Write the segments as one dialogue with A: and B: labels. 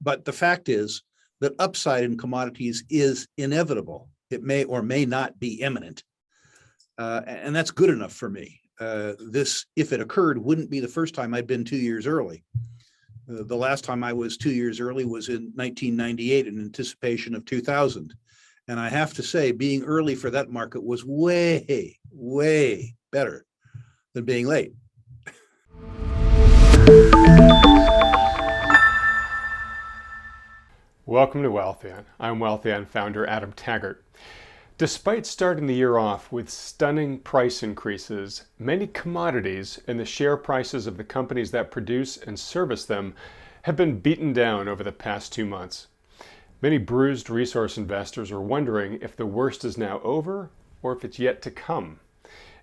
A: But the fact is that upside in commodities is inevitable. It may or may not be imminent. And that's good enough for me. This, if it occurred, wouldn't be the first time I'd been 2 years early. The last time I was 2 years early was in 1998 in anticipation of 2000. And I have to say, being early for that market was way, way better than being late.
B: Welcome to Wealthion. I'm Wealthion founder Adam Taggart. Despite starting the year off with stunning price increases, many commodities and the share prices of the companies that produce and service them have been beaten down over the past 2 months. Many bruised resource investors are wondering if the worst is now over or if it's yet to come.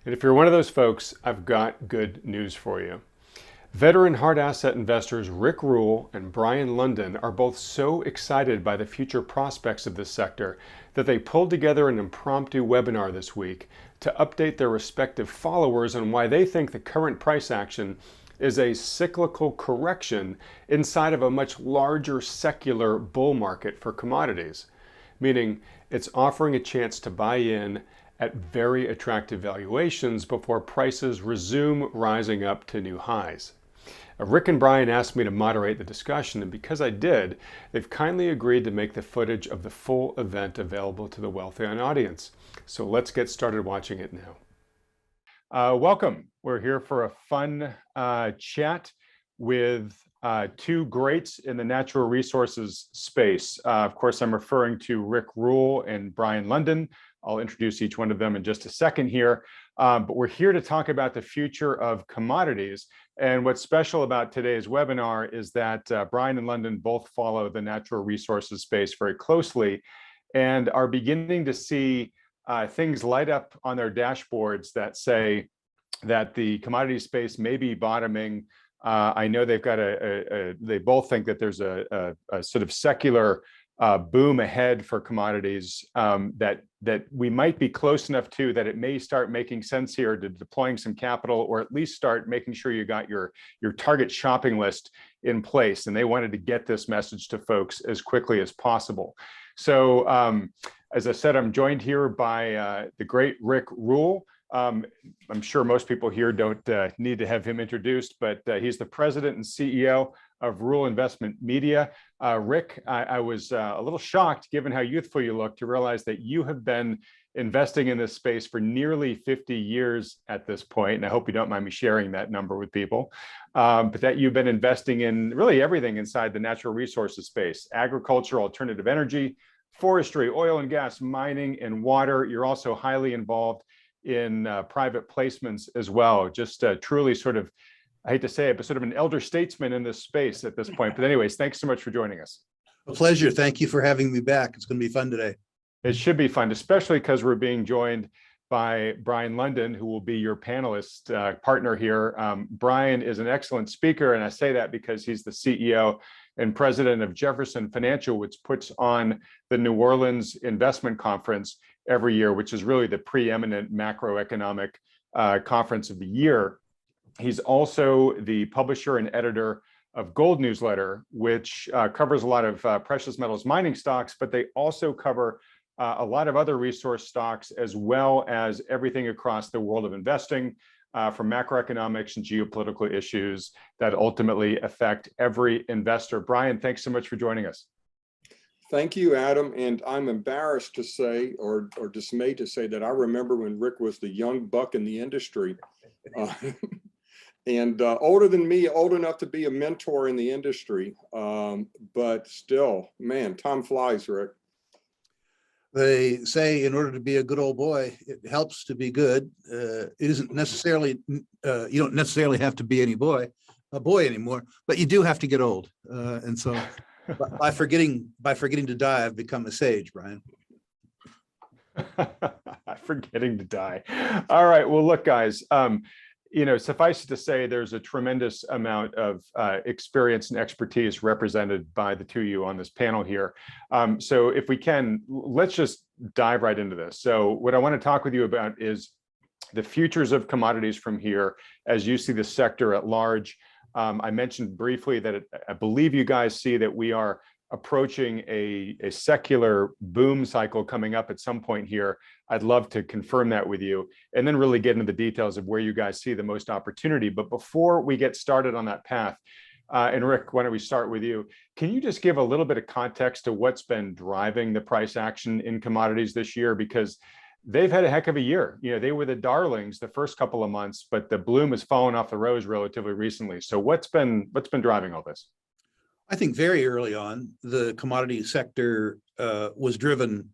B: And if you're one of those folks, I've got good news for you. Veteran hard asset investors Rick Rule and Brien Lundin are both so excited by the future prospects of this sector that they pulled together an impromptu webinar this week to update their respective followers on why they think the current price action is a cyclical correction inside of a much larger secular bull market for commodities, meaning it's offering a chance to buy in at very attractive valuations before prices resume rising up to new highs. Rick and Brien asked me to moderate the discussion, and because I did, they've kindly agreed to make the footage of the full event available to the Wealthion audience. So let's get started watching it now. Welcome. We're here for a fun chat with two greats in the natural resources space. Of course, I'm referring to Rick Rule and Brien Lundin. I'll introduce each one of them in just a second here. But we're here to talk about the future of commodities. And what's special about today's webinar is that Brien and Lundin both follow the natural resources space very closely and are beginning to see things light up on their dashboards that say that the commodity space may be bottoming. I know they've got they both think that there's a sort of secular boom ahead for commodities that we might be close enough to that it may start making sense here to deploying some capital, or at least start making sure you got your target shopping list in place. And they wanted to get this message to folks as quickly as possible. So as I said, I'm joined here by the great Rick Rule. I'm sure most people here don't need to have him introduced, but he's the president and CEO of Rule Investment Media. Rick, I was a little shocked, given how youthful you look, to realize that you have been investing in this space for nearly 50 years at this point, and I hope you don't mind me sharing that number with people, but that you've been investing in really everything inside the natural resources space: agriculture, alternative energy, forestry, oil and gas, mining, and water. You're also highly involved in private placements as well. Just truly sort of, I hate to say it, but sort of an elder statesman in this space at this point. But anyways, thanks so much for joining us.
A: A pleasure. Thank you for having me back. It's going to be fun today.
B: It should be fun, especially because we're being joined by Brien Lundin, who will be your panelist partner here. Brien is an excellent speaker, and I say that because he's the CEO and president of Jefferson Financial, which puts on the New Orleans Investment Conference every year, which is really the preeminent macroeconomic conference of the year. He's also the publisher and editor of Gold Newsletter, which covers a lot of precious metals mining stocks, but they also cover a lot of other resource stocks, as well as everything across the world of investing, from macroeconomics and geopolitical issues that ultimately affect every investor. Brien, thanks so much for joining us.
C: Thank you, Adam. And I'm embarrassed to say, or dismayed to say, that I remember when Rick was the young buck in the industry. And older than me, old enough to be a mentor in the industry. But still, man, time flies, Rick.
A: They say in order to be a good old boy, it helps to be good. It isn't necessarily, you don't necessarily have to be a boy anymore, but you do have to get old. And so by forgetting to die, I've become a sage, Brien.
B: Forgetting to die. All right. Well, look, guys, suffice it to say, there's a tremendous amount of experience and expertise represented by the two of you on this panel here. So if we can, let's just dive right into this. So what I want to talk with you about is the futures of commodities from here, as you see the sector at large. I mentioned briefly that I believe you guys see that we are approaching a secular boom cycle coming up at some point here. I'd love to confirm that with you and then really get into the details of where you guys see the most opportunity. But before we get started on that path, and Rick, why don't we start with you? Can you just give a little bit of context to what's been driving the price action in commodities this year? Because they've had a heck of a year. You know, they were the darlings the first couple of months, but the bloom has fallen off the rose relatively recently. So what's been driving all this?
A: I think very early on, the commodity sector was driven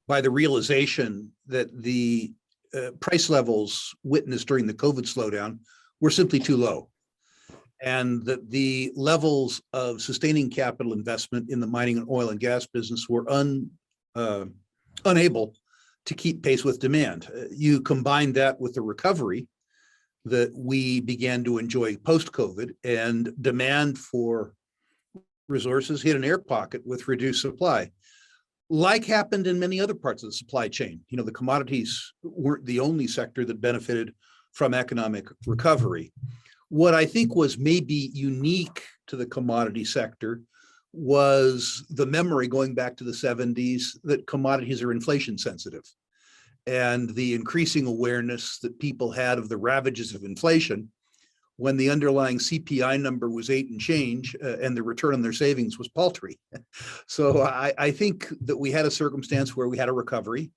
A: by the realization that the price levels witnessed during the COVID slowdown were simply too low, and that the levels of sustaining capital investment in the mining and oil and gas business were unable to keep pace with demand. You combine that with the recovery that we began to enjoy post-COVID, and demand for resources hit an air pocket with reduced supply, like happened in many other parts of the supply chain. You know, the commodities weren't the only sector that benefited from economic recovery. What I think was maybe unique to the commodity sector was the memory going back to the 70s that commodities are inflation sensitive, and the increasing awareness that people had of the ravages of inflation when the underlying CPI number was 8 and change, and the return on their savings was paltry. So I think that we had a circumstance where we had a recovery.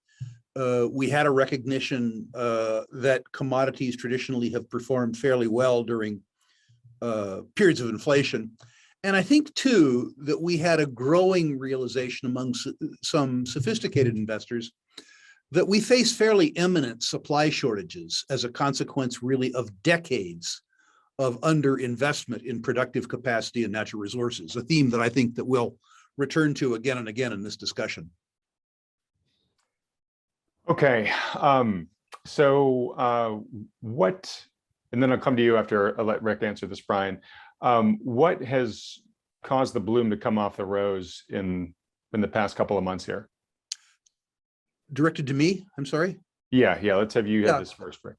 A: We had a recognition that commodities traditionally have performed fairly well during periods of inflation. And I think too, that we had a growing realization among some sophisticated investors that we face fairly imminent supply shortages as a consequence really of decades of underinvestment in productive capacity and natural resources, a theme that I think that we'll return to again and again in this discussion.
B: Okay, what, and then I'll come to you after I let Rick answer this, Brien. What has caused the bloom to come off the rose in the past couple of months here?
A: Directed to me, I'm sorry?
B: Yeah, let's have you have this first, Rick.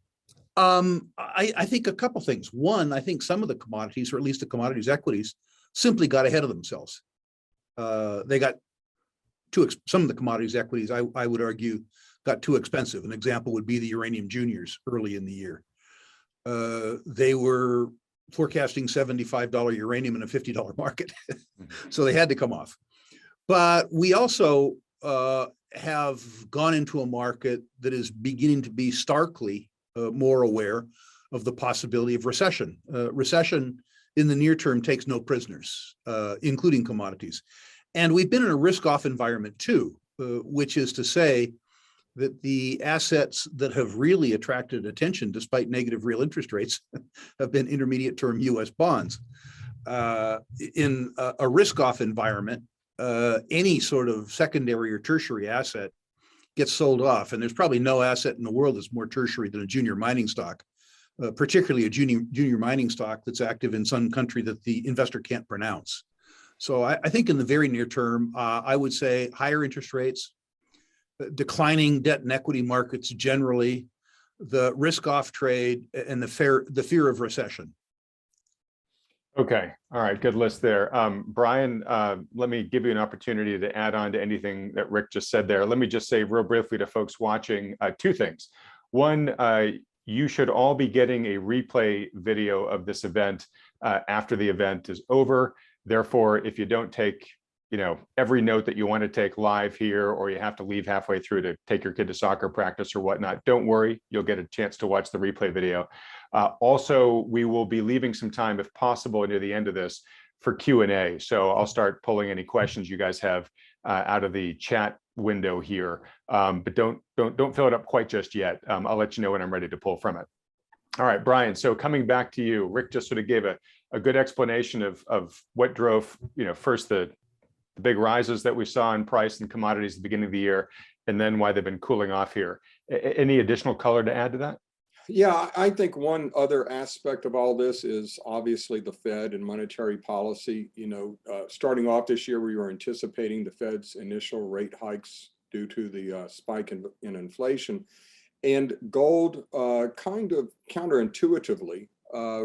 A: I think a couple things. One, I think some of the commodities, or at least the commodities equities, simply got ahead of themselves. They got some of the commodities equities, I would argue, got too expensive. An example would be the uranium juniors early in the year. They were forecasting $75 uranium in a $50 market. So they had to come off. But we also have gone into a market that is beginning to be starkly more aware of the possibility of recession. Recession in the near term takes no prisoners, including commodities. And we've been in a risk-off environment too, which is to say that the assets that have really attracted attention despite negative real interest rates have been intermediate term US bonds. In a risk-off environment, any sort of secondary or tertiary asset gets sold off, and there's probably no asset in the world that's more tertiary than a junior mining stock, particularly a junior mining stock that's active in some country that the investor can't pronounce. So I think in the very near term, I would say higher interest rates, declining debt and equity markets generally, the risk-off trade, and the fear of recession.
B: Okay, all right, good list there. Brien, let me give you an opportunity to add on to anything that Rick just said there. Let me just say real briefly to folks watching two things. One, you should all be getting a replay video of this event after the event is over. Therefore, if you don't take every note that you want to take live here, or you have to leave halfway through to take your kid to soccer practice or whatnot, don't worry, you'll get a chance to watch the replay video. Also, we will be leaving some time, if possible, near the end of this for Q&A. So I'll start pulling any questions you guys have out of the chat window here, but don't fill it up quite just yet. I'll let you know when I'm ready to pull from it. All right, Brien, so coming back to you, Rick just sort of gave a good explanation of what drove, first the big rises that we saw in price and commodities at the beginning of the year, and then why they've been cooling off here. Any additional color to add to that?
C: Yeah, I think one other aspect of all this is obviously the Fed and monetary policy. Starting off this year, we were anticipating the Fed's initial rate hikes due to the spike in inflation. And gold kind of counterintuitively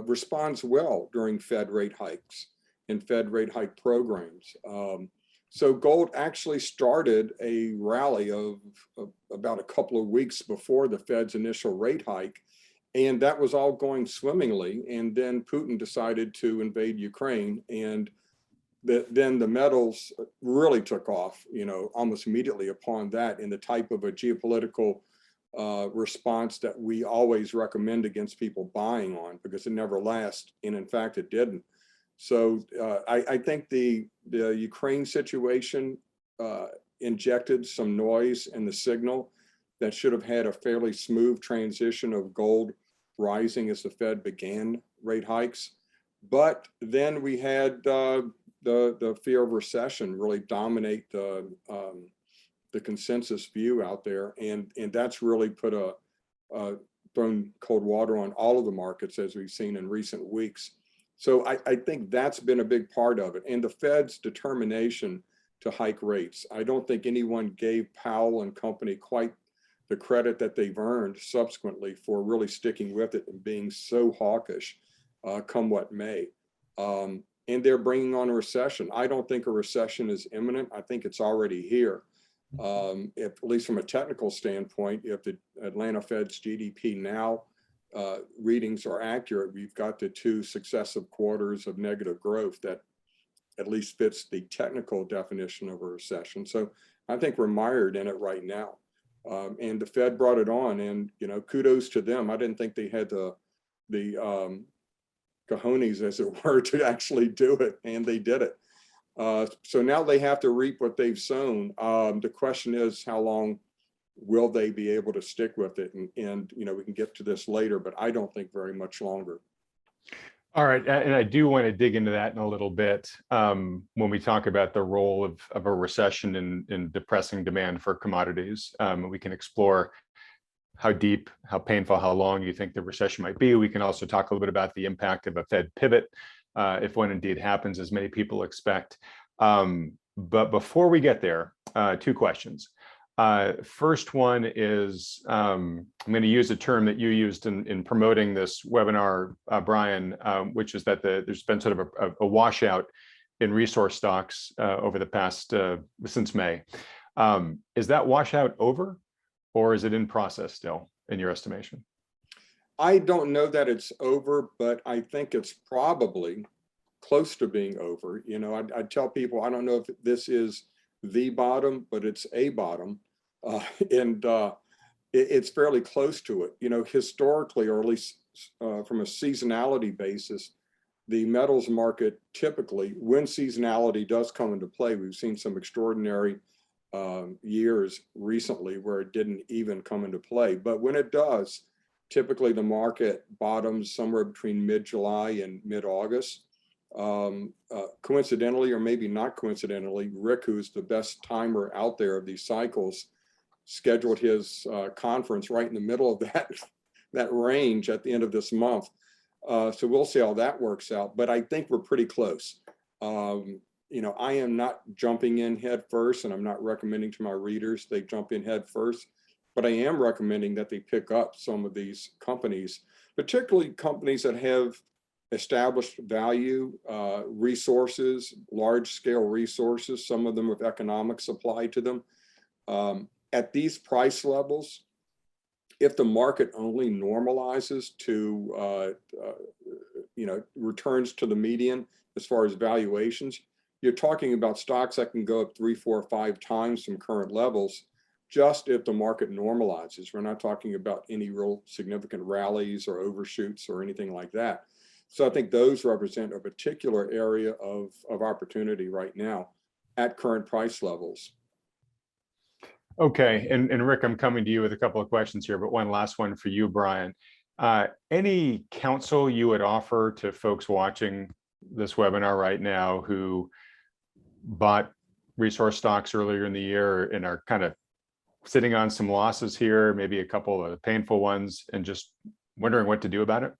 C: responds well during Fed rate hikes and Fed rate hike programs. So gold actually started a rally of about a couple of weeks before the Fed's initial rate hike. And that was all going swimmingly. And then Putin decided to invade Ukraine, and then the metals really took off, almost immediately upon that, in the type of a geopolitical response that we always recommend against people buying on, because it never lasts. And in fact, it didn't. So I think the Ukraine situation injected some noise in the signal that should have had a fairly smooth transition of gold rising as the Fed began rate hikes. But then we had the fear of recession really dominate the consensus view out there, and that's really put thrown cold water on all of the markets, as we've seen in recent weeks. So I think that's been a big part of it, and the Fed's determination to hike rates. I don't think anyone gave Powell and company quite the credit that they've earned subsequently for really sticking with it and being so hawkish, come what may. And they're bringing on a recession. I don't think a recession is imminent. I think it's already here. If, at least from a technical standpoint, if the Atlanta Fed's GDP now readings are accurate, we've got the 2 successive quarters of negative growth that at least fits the technical definition of a recession. So I think we're mired in it right now. And the Fed brought it on, and kudos to them. I didn't think they had the cojones, as it were, to actually do it, and they did it. So now they have to reap what they've sown. The question is, how long will they be able to stick with it? And we can get to this later, but I don't think very much longer.
B: All right, and I do want to dig into that in a little bit when we talk about the role of a recession in depressing demand for commodities. We can explore how deep, how painful, how long you think the recession might be. We can also talk a little bit about the impact of a Fed pivot, if one indeed happens, as many people expect. But before we get there, 2 questions. First one is, I'm going to use a term that you used in promoting this webinar, Brien, which is that there's been sort of a washout in resource stocks over the past, since May. Is that washout over, or is it in process still, in your estimation?
C: I don't know that it's over, but I think it's probably close to being over. I tell people, I don't know if this is the bottom, but it's a bottom. And it's fairly close to it. Historically, or at least from a seasonality basis, the metals market typically, when seasonality does come into play, we've seen some extraordinary years recently where it didn't even come into play. But when it does, typically the market bottoms somewhere between mid-July and mid-August. Coincidentally, or maybe not coincidentally, Rick, who's the best timer out there of these cycles, scheduled his conference right in the middle of that range at the end of this month. So we'll see how that works out, but I think we're pretty close. I am not jumping in head first, and I'm not recommending to my readers they jump in head first, but I am recommending that they pick up some of these companies, particularly companies that have established value, resources, large scale resources, some of them with economic supply to them. At these price levels, if the market only normalizes to, returns to the median as far as valuations, you're talking about stocks that can go up 3, 4, 5 times from current levels, just if the market normalizes. We're not talking about any real significant rallies or overshoots or anything like that. So I think those represent a particular area of opportunity right now at current price levels.
B: Okay, and Rick, I'm coming to you with a couple of questions here, but one last one for you, Brien. Any counsel you would offer to folks watching this webinar right now who bought resource stocks earlier in the year and are kind of sitting on some losses here, maybe a couple of painful ones, and just wondering what to do about it?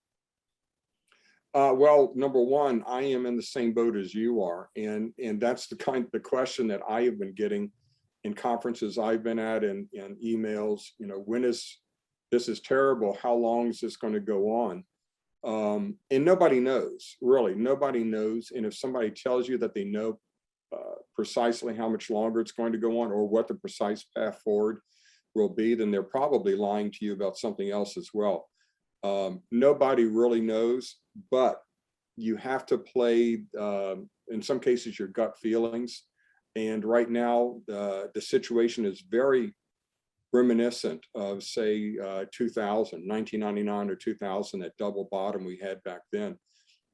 C: Well, number one, I am in the same boat as you are, and that's the question that I have been getting in conferences I've been at and emails. When is this is terrible? How long is this going to go on? And nobody knows, really. Nobody knows. And if somebody tells you that they know precisely how much longer it's going to go on or what the precise path forward will be, then they're probably lying to you about something else as well. Nobody really knows, but you have to play, in some cases, your gut feelings. And right now, the situation is very reminiscent of, say, 1999 or 2000, that double bottom we had back then.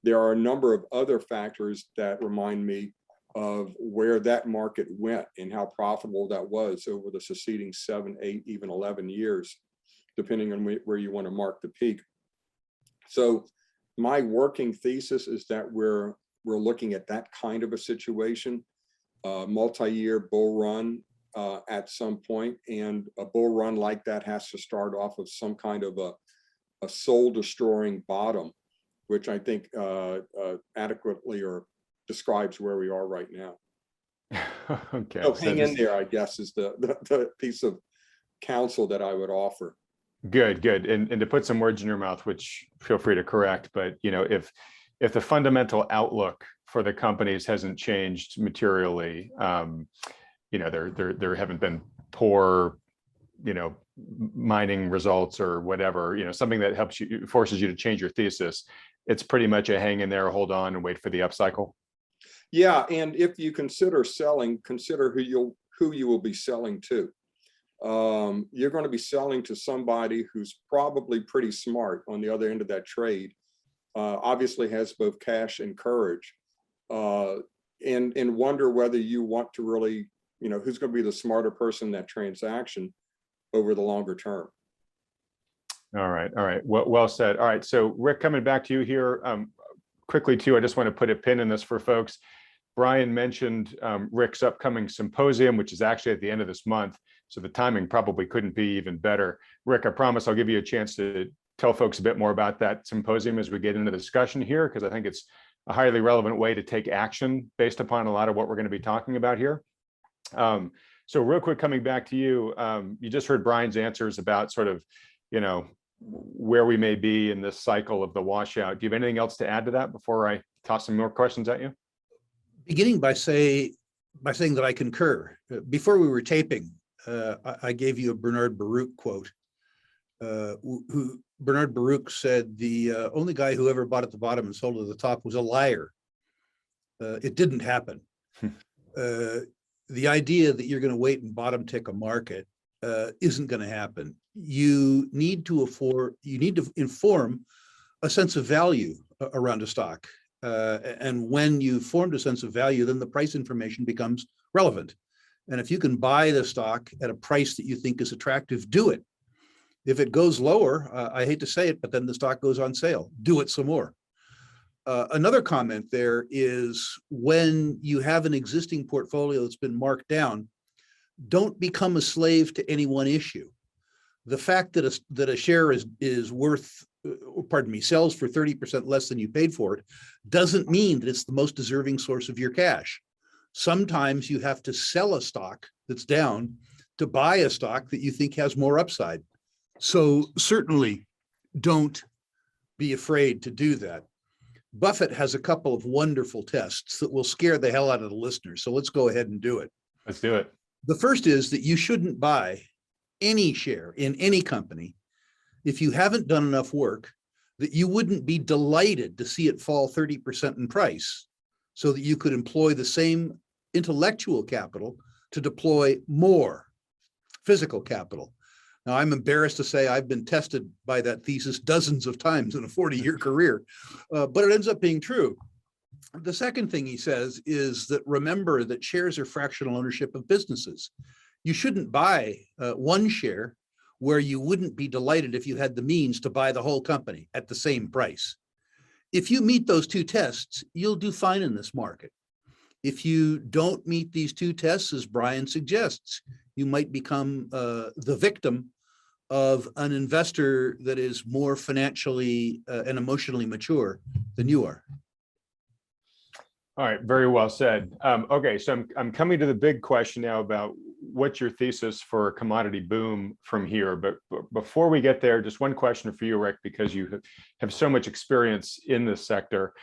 C: There are a number of other factors that remind me of where that market went and how profitable that was over the succeeding 7, 8, even 11 years, depending on where you want to mark the peak. So my working thesis is that we're looking at that kind of a situation, multi-year bull run at some point, and a bull run like that has to start off with some kind of a soul-destroying bottom, which I think adequately or describes where we are right now.
B: Okay.
C: So hang in there, I guess, is the piece of counsel that I would offer.
B: Good. And to put some words in your mouth, which feel free to correct, but if the fundamental outlook for the companies hasn't changed materially, there haven't been poor, mining results or whatever, something that forces you to change your thesis. It's pretty much a hang in there, hold on, and wait for the upcycle.
C: Yeah, and if you consider selling, consider who you will be selling to. You're going to be selling to somebody who's probably pretty smart on the other end of that trade, obviously has both cash and courage, and wonder whether you want to really, who's going to be the smarter person in that transaction over the longer term.
B: All right. Well said. All right. So Rick, coming back to you here quickly too, I just want to put a pin in this for folks. Brien mentioned Rick's upcoming symposium, which is actually at the end of this month. So the timing probably couldn't be even better. Rick, I promise I'll give you a chance to tell folks a bit more about that symposium as we get into the discussion here, because I think it's a highly relevant way to take action based upon a lot of what we're going to be talking about here. So real quick, coming back to you, you just heard Brien's answers about sort of, where we may be in this cycle of the washout. Do you have anything else to add to that before I toss some more questions at you?
A: Beginning by saying that I concur. Before we were taping, I gave you a Bernard Baruch quote. Who Bernard Baruch said the only guy who ever bought at the bottom and sold at the top was a liar. It didn't happen. The idea that you're going to wait and bottom tick a market isn't going to happen. You need to inform a sense of value around a stock. And when you've formed a sense of value, then the price information becomes relevant. And if you can buy the stock at a price that you think is attractive, do it. If it goes lower, I hate to say it, but then the stock goes on sale, do it some more. Another comment there is when you have an existing portfolio that's been marked down, don't become a slave to any one issue. The fact that a share is worth, sells for 30% less than you paid for it, doesn't mean that it's the most deserving source of your cash. Sometimes you have to sell a stock that's down to buy a stock that you think has more upside. So certainly don't be afraid to do that. Buffett has a couple of wonderful tests that will scare the hell out of the listeners. So let's go ahead and do it.
B: Let's do it.
A: The first is that you shouldn't buy any share in any company if you haven't done enough work that you wouldn't be delighted to see it fall 30% in price so that you could employ the same intellectual capital to deploy more physical capital. Now, I'm embarrassed to say I've been tested by that thesis dozens of times in a 40-year career, but it ends up being true. The second thing he says is that remember that shares are fractional ownership of businesses. You shouldn't buy one share where you wouldn't be delighted if you had the means to buy the whole company at the same price. If you meet those two tests, you'll do fine in this market. If you don't meet these two tests, as Brien suggests, you might become the victim of an investor that is more financially and emotionally mature than you are.
B: All right, very well said. Okay, so I'm coming to the big question now about what's your thesis for a commodity boom from here. But before we get there, just one question for you, Rick, because you have so much experience in this sector.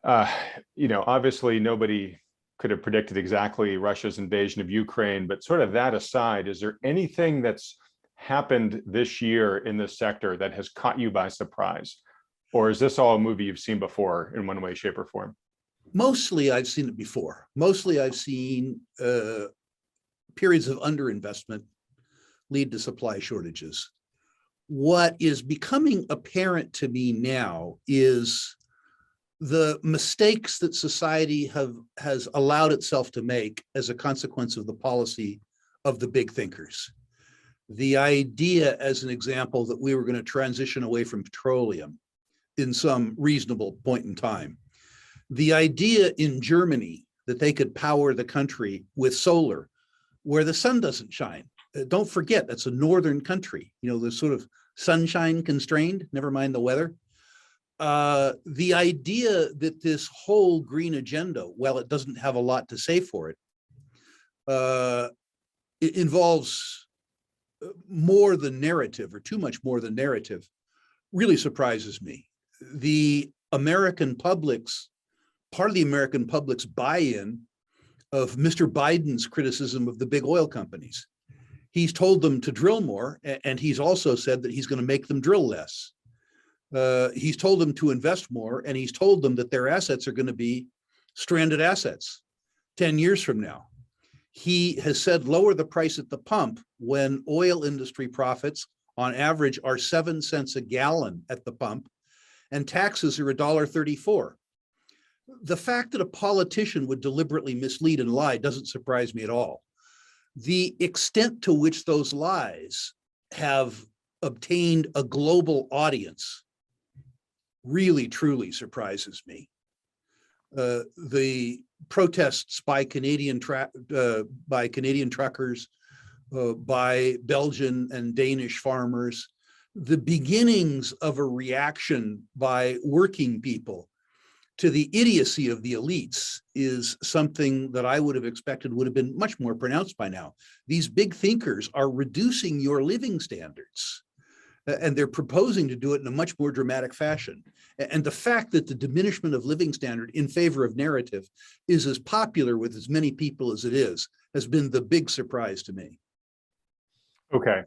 B: Obviously nobody could have predicted exactly Russia's invasion of Ukraine, but sort of that aside, is there anything that's happened this year in this sector that has caught you by surprise? Or is this all a movie you've seen before in one way, shape, or form?
A: Mostly I've seen it before. Mostly I've seen periods of underinvestment lead to supply shortages. What is becoming apparent to me now is the mistakes that society has allowed itself to make as a consequence of the policy of the big thinkers. The idea, as an example, that we were going to transition away from petroleum in some reasonable point in time. The idea in Germany that they could power the country with solar where the sun doesn't shine. Don't forget, that's a northern country. You know, there's sort of sunshine constrained, never mind the weather. The idea that this whole green agenda, while it doesn't have a lot to say for it, it involves more than narrative, or too much more than narrative, really surprises me. The American public's, part of the American public's buy-in of Mr. Biden's criticism of the big oil companies. He's told them to drill more, and he's also said that he's going to make them drill less. He's told them to invest more, and he's told them that their assets are going to be stranded assets 10 years from now. He has said lower the price at the pump when oil industry profits on average are 7 cents a gallon at the pump, and taxes are $1.34. The fact that a politician would deliberately mislead and lie doesn't surprise me at all. The extent to which those lies have obtained a global audience really, truly surprises me. The protests by Canadian truckers, by Belgian and Danish farmers, the beginnings of a reaction by working people to the idiocy of the elites is something that I would have expected would have been much more pronounced by now. These big thinkers are reducing your living standards, and they're proposing to do it in a much more dramatic fashion. And the fact that the diminishment of living standard in favor of narrative is as popular with as many people as it is, has been the big surprise to me.
B: Okay,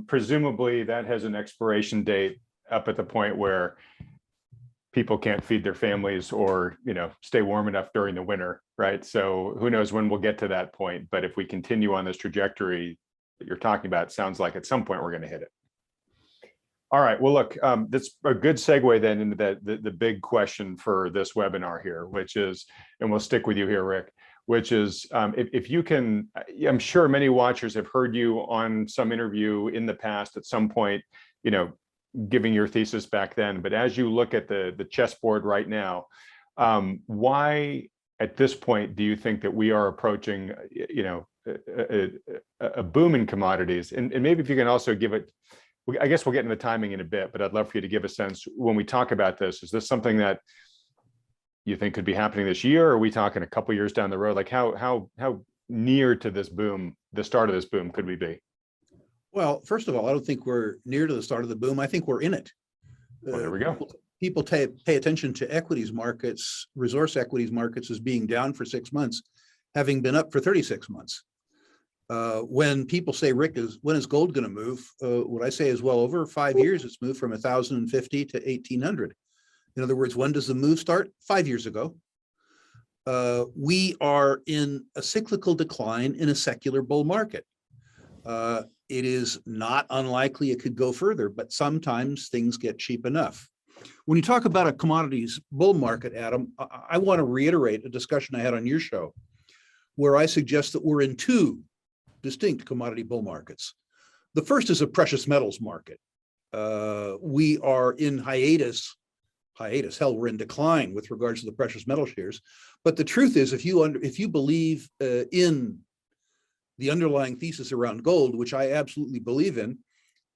B: presumably that has an expiration date up at the point where people can't feed their families or, you know, stay warm enough during the winter, right? So who knows when we'll get to that point. But if we continue on this trajectory that you're talking about, it sounds like at some point we're going to hit it. All right, well, look, that's a good segue then into the big question for this webinar here, which is, and we'll stick with you here, Rick, which is if you can, I'm sure many watchers have heard you on some interview in the past at some point, you know, giving your thesis back then, but as you look at the chessboard right now, why at this point do you think that we are approaching, you know, a boom in commodities? And maybe if you can also give it, I guess we'll get into the timing in a bit, but I'd love for you to give a sense when we talk about this. Is this something that you think could be happening this year, or are we talking a couple years down the road? Like how near to this boom, the start of this boom, could we be?
A: Well, first of all, I don't think we're near to the start of the boom. I think we're in it.
B: Well, there we go.
A: People pay attention to equities markets, resource equities markets, as being down for 6 months, having been up for 36 months. When people say, Rick, when is gold going to move? What I say is, well, over 5 years, it's moved from 1,050 to 1,800. In other words, when does the move start? 5 years ago. We are in a cyclical decline in a secular bull market. It is not unlikely it could go further, but sometimes things get cheap enough. When you talk about a commodities bull market, Adam, I want to reiterate a discussion I had on your show, where I suggest that we're in two distinct commodity bull markets. The first is a precious metals market. We are in hiatus, hell, we're in decline with regards to the precious metal shares. But the truth is, if you believe in the underlying thesis around gold, which I absolutely believe in,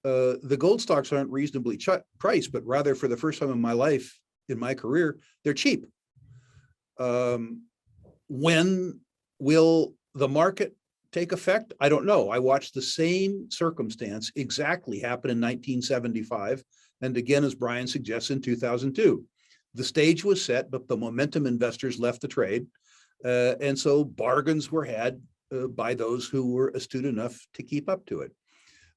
A: the gold stocks aren't reasonably priced, but rather, for the first time in my life, in my career, they're cheap. When will the market take effect? I don't know. I watched the same circumstance exactly happen in 1975, and again, as Brien suggests, in 2002. The stage was set, but the momentum investors left the trade. And so bargains were had by those who were astute enough to keep up to it.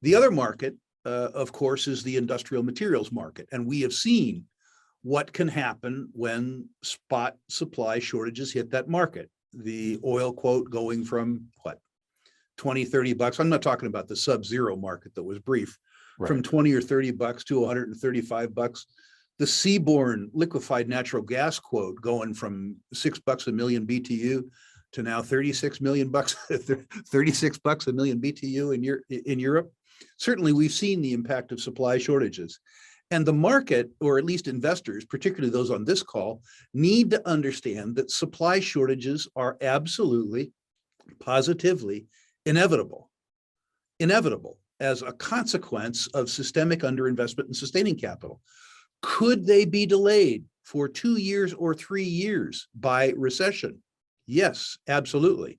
A: The other market, of course, is the industrial materials market. And we have seen what can happen when spot supply shortages hit that market. The oil quote going from what, 20, 30 bucks. I'm not talking about the sub-zero market that was brief,
B: Right.
A: from 20 or 30 bucks to 135 bucks. The seaborne liquefied natural gas quote going from $6 a million BTU to now 36 million bucks, 36 bucks a million BTU in Europe. Certainly, we've seen the impact of supply shortages. And the market, or at least investors, particularly those on this call, need to understand that supply shortages are absolutely, positively inevitable as a consequence of systemic underinvestment in sustaining capital. Could they be delayed for 2 years or 3 years by recession? Yes, absolutely.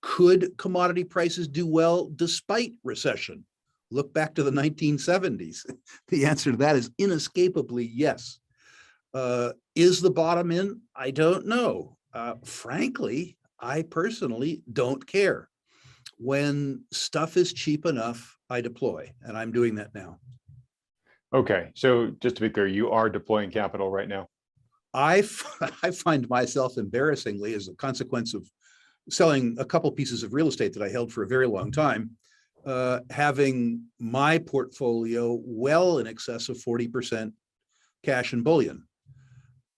A: Could commodity prices do well despite recession? Look back to the 1970s. The answer to that is inescapably yes. Is the bottom in? I don't know. Frankly, I personally don't care. When stuff is cheap enough, I deploy, and I'm doing that now.
B: Okay, so just to be clear, you are deploying capital right now?
A: I find myself embarrassingly, as a consequence of selling a couple pieces of real estate that I held for a very long time, having my portfolio well in excess of 40% cash and bullion.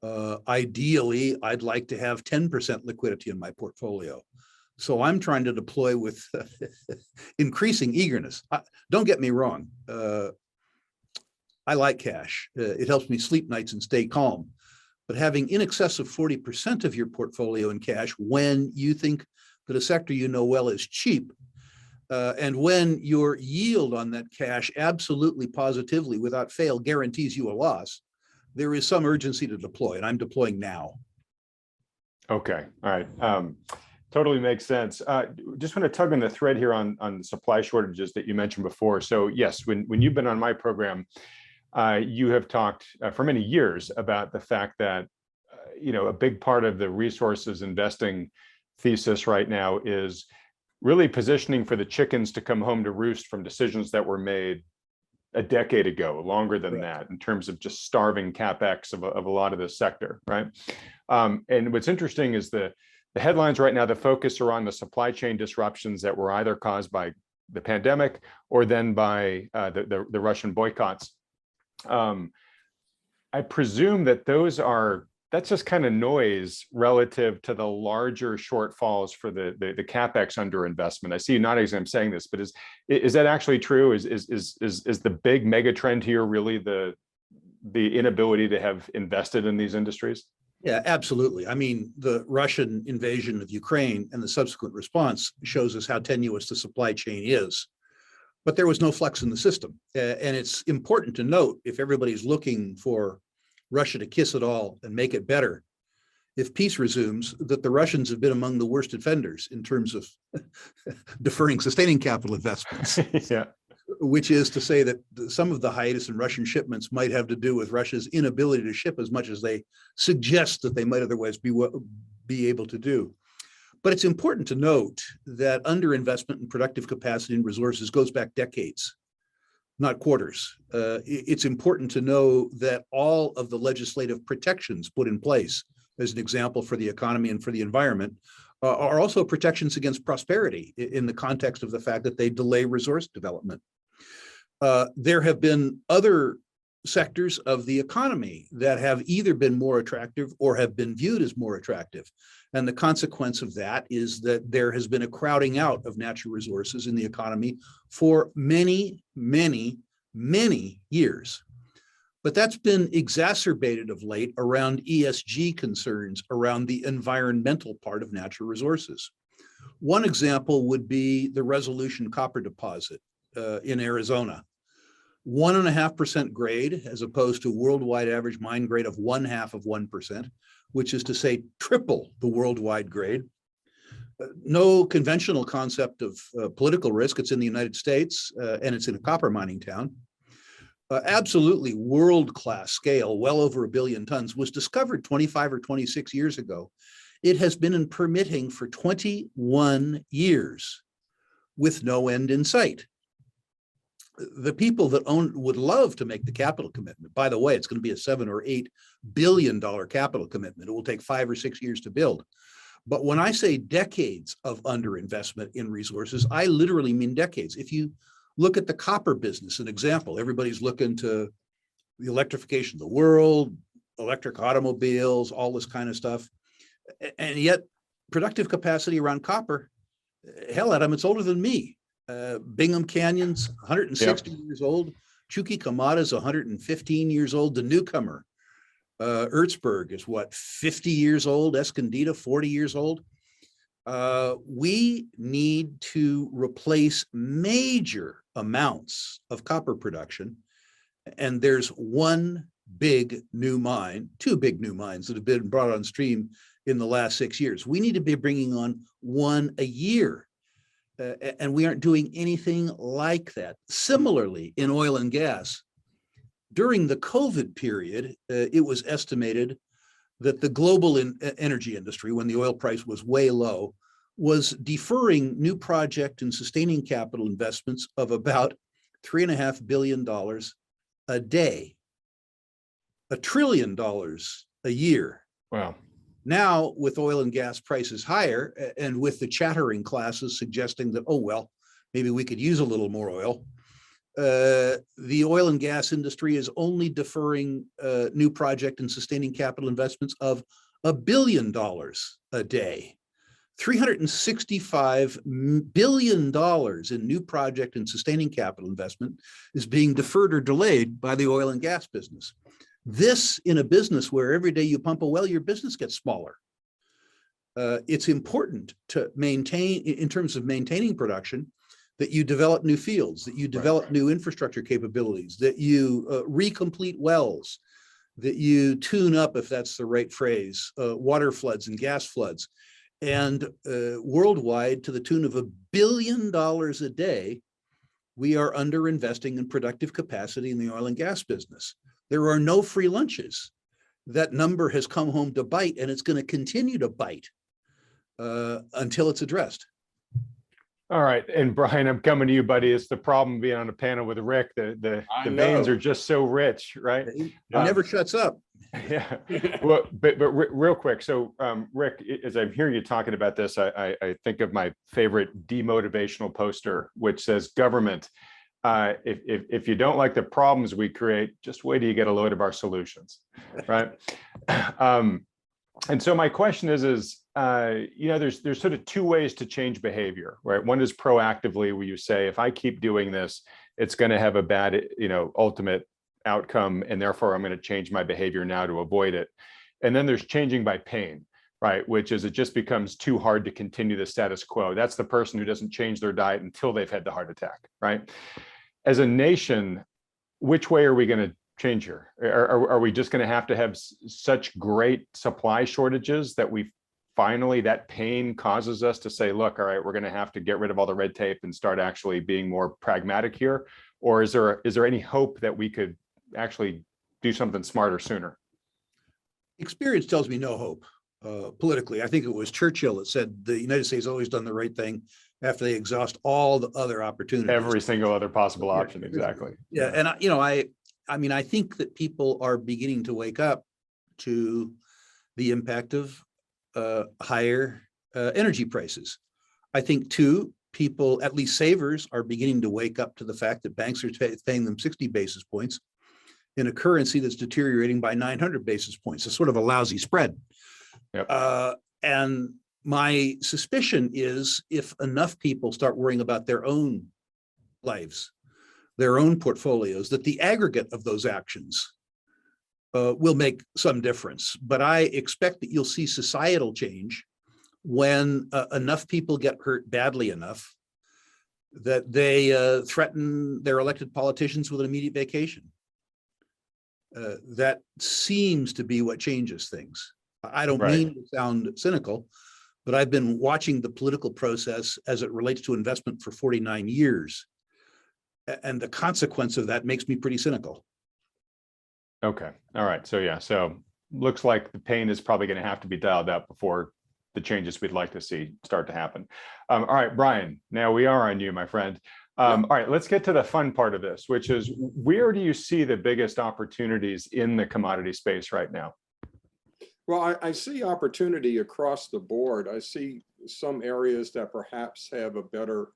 A: Ideally, I'd like to have 10% liquidity in my portfolio. So I'm trying to deploy with increasing eagerness. Don't get me wrong. I like cash. It helps me sleep nights and stay calm. But having in excess of 40% of your portfolio in cash when you think that a sector you know well is cheap, and when your yield on that cash absolutely positively without fail guarantees you a loss, there is some urgency to deploy, and I'm deploying now.
B: Okay, all right. Totally makes sense. Just want to tug on the thread here on the supply shortages that you mentioned before. So yes, when you've been on my program, you have talked for many years about the fact that a big part of the resources investing thesis right now is really positioning for the chickens to come home to roost from decisions that were made a decade ago, longer than that, in terms of just starving capex of a lot of this sector, right? And what's interesting is the headlines right now, the focus are on the supply chain disruptions that were either caused by the pandemic or then by the Russian boycotts. I presume that that's just kind of noise relative to the larger shortfalls for the capex underinvestment. I see you nodding as I'm saying this, but is that actually true? Is the big mega trend here really the inability to have invested in these industries?
A: Yeah, absolutely. I mean, the Russian invasion of Ukraine and the subsequent response shows us how tenuous the supply chain is. But there was no flex in the system. And it's important to note, if everybody's looking for Russia to kiss it all and make it better, if peace resumes, that the Russians have been among the worst offenders in terms of deferring sustaining capital investments.
B: Yeah.
A: Which is to say that some of the hiatus in Russian shipments might have to do with Russia's inability to ship as much as they suggest that they might otherwise be able to do. But it's important to note that underinvestment in productive capacity and resources goes back decades, not quarters. It's important to know that all of the legislative protections put in place, as an example for the economy and for the environment, are also protections against prosperity in the context of the fact that they delay resource development. There have been other sectors of the economy that have either been more attractive or have been viewed as more attractive. And the consequence of that is that there has been a crowding out of natural resources in the economy for many, many, many years. But that's been exacerbated of late around ESG concerns around the environmental part of natural resources. One example would be the Resolution copper deposit in Arizona. 1.5% grade, as opposed to worldwide average mine grade of 0.5%, which is to say triple the worldwide grade. No conventional concept of political risk. It's in the United States and it's in a copper mining town. Absolutely world-class scale, well over 1 billion tons, was discovered 25 or 26 years ago. It has been in permitting for 21 years with no end in sight. The people that own would love to make the capital commitment. By the way, it's going to be a $7 or $8 billion capital commitment. It will take 5 or 6 years to build. But when I say decades of underinvestment in resources, I literally mean decades. If you look at the copper business, an example, everybody's looking to the electrification of the world, electric automobiles, all this kind of stuff. And yet productive capacity around copper, hell, Adam, it's older than me. Bingham Canyon's 160 years old. Chuquicamata's 115 years old. The newcomer, Ertsberg, is what, 50 years old? Escondida, 40 years old. We need to replace major amounts of copper production. And there's one big new mine, two big new mines that have been brought on stream in the last 6 years. We need to be bringing on one a year. And we aren't doing anything like that. Similarly, in oil and gas, during the COVID period, it was estimated that the global energy industry, when the oil price was way low, was deferring new project and sustaining capital investments of about $3.5 billion a day, $1 trillion a year.
B: Wow.
A: Now, with oil and gas prices higher, and with the chattering classes suggesting that, oh, well, maybe we could use a little more oil, the oil and gas industry is only deferring new project and sustaining capital investments of $1 billion a day. $365 billion in new project and sustaining capital investment is being deferred or delayed by the oil and gas business. This in a business where every day you pump a well, your business gets smaller. It's important to maintain, in terms of maintaining production, that you develop new fields, that you develop new infrastructure capabilities, that you recomplete wells, that you tune up, if that's the right phrase, water floods and gas floods. And worldwide, to the tune of $1 billion a day, we are underinvesting in productive capacity in the oil and gas business. There are no free lunches. That number has come home to bite, and it's going to continue to bite until it's addressed.
B: All right. And Brien, I'm coming to you, buddy. It's the problem being on a panel with Rick. The veins are just so rich, right?
A: It never shuts up.
B: Yeah. Well, but real quick. So, Rick, as I'm hearing you talking about this, I think of my favorite demotivational poster, which says, government, if you don't like the problems we create, just wait till you get a load of our solutions, right? And so my question is, there's sort of two ways to change behavior, right? One is proactively, where you say, if I keep doing this, it's going to have a bad, ultimate outcome, and therefore I'm going to change my behavior now to avoid it. And then there's changing by pain, right? Which is, it just becomes too hard to continue the status quo. That's the person who doesn't change their diet until they've had the heart attack, right? As a nation, which way are we going to change here? Are we just going to have such great supply shortages that that pain causes us to say, look, all right, we're going to have to get rid of all the red tape and start actually being more pragmatic here? Or is there any hope that we could actually do something smarter sooner?
A: Experience tells me no hope politically. I think it was Churchill that said the United States always done the right thing after they exhaust all the other opportunities.
B: Every single other possible option, exactly.
A: Yeah, and I mean, I think that people are beginning to wake up to the impact of higher energy prices. I think too, people, at least savers, are beginning to wake up to the fact that banks are paying them 60 basis points in a currency that's deteriorating by 900 basis points. It's sort of a lousy spread. Yep. And my suspicion is, if enough people start worrying about their own lives, their own portfolios, that the aggregate of those actions will make some difference. But I expect that you'll see societal change when enough people get hurt badly enough that they threaten their elected politicians with an immediate vacation. That seems to be what changes things. I don't mean to sound cynical, but I've been watching the political process as it relates to investment for 49 years. And the consequence of that makes me pretty cynical.
B: Okay. All right. So yeah. So looks like the pain is probably going to have to be dialed up before the changes we'd like to see start to happen. All right, Brien, now we are on you, my friend. All right, let's get to the fun part of this, which is where do you see the biggest opportunities in the commodity space right now?
C: Well, I see opportunity across the board. I see some areas that perhaps have a better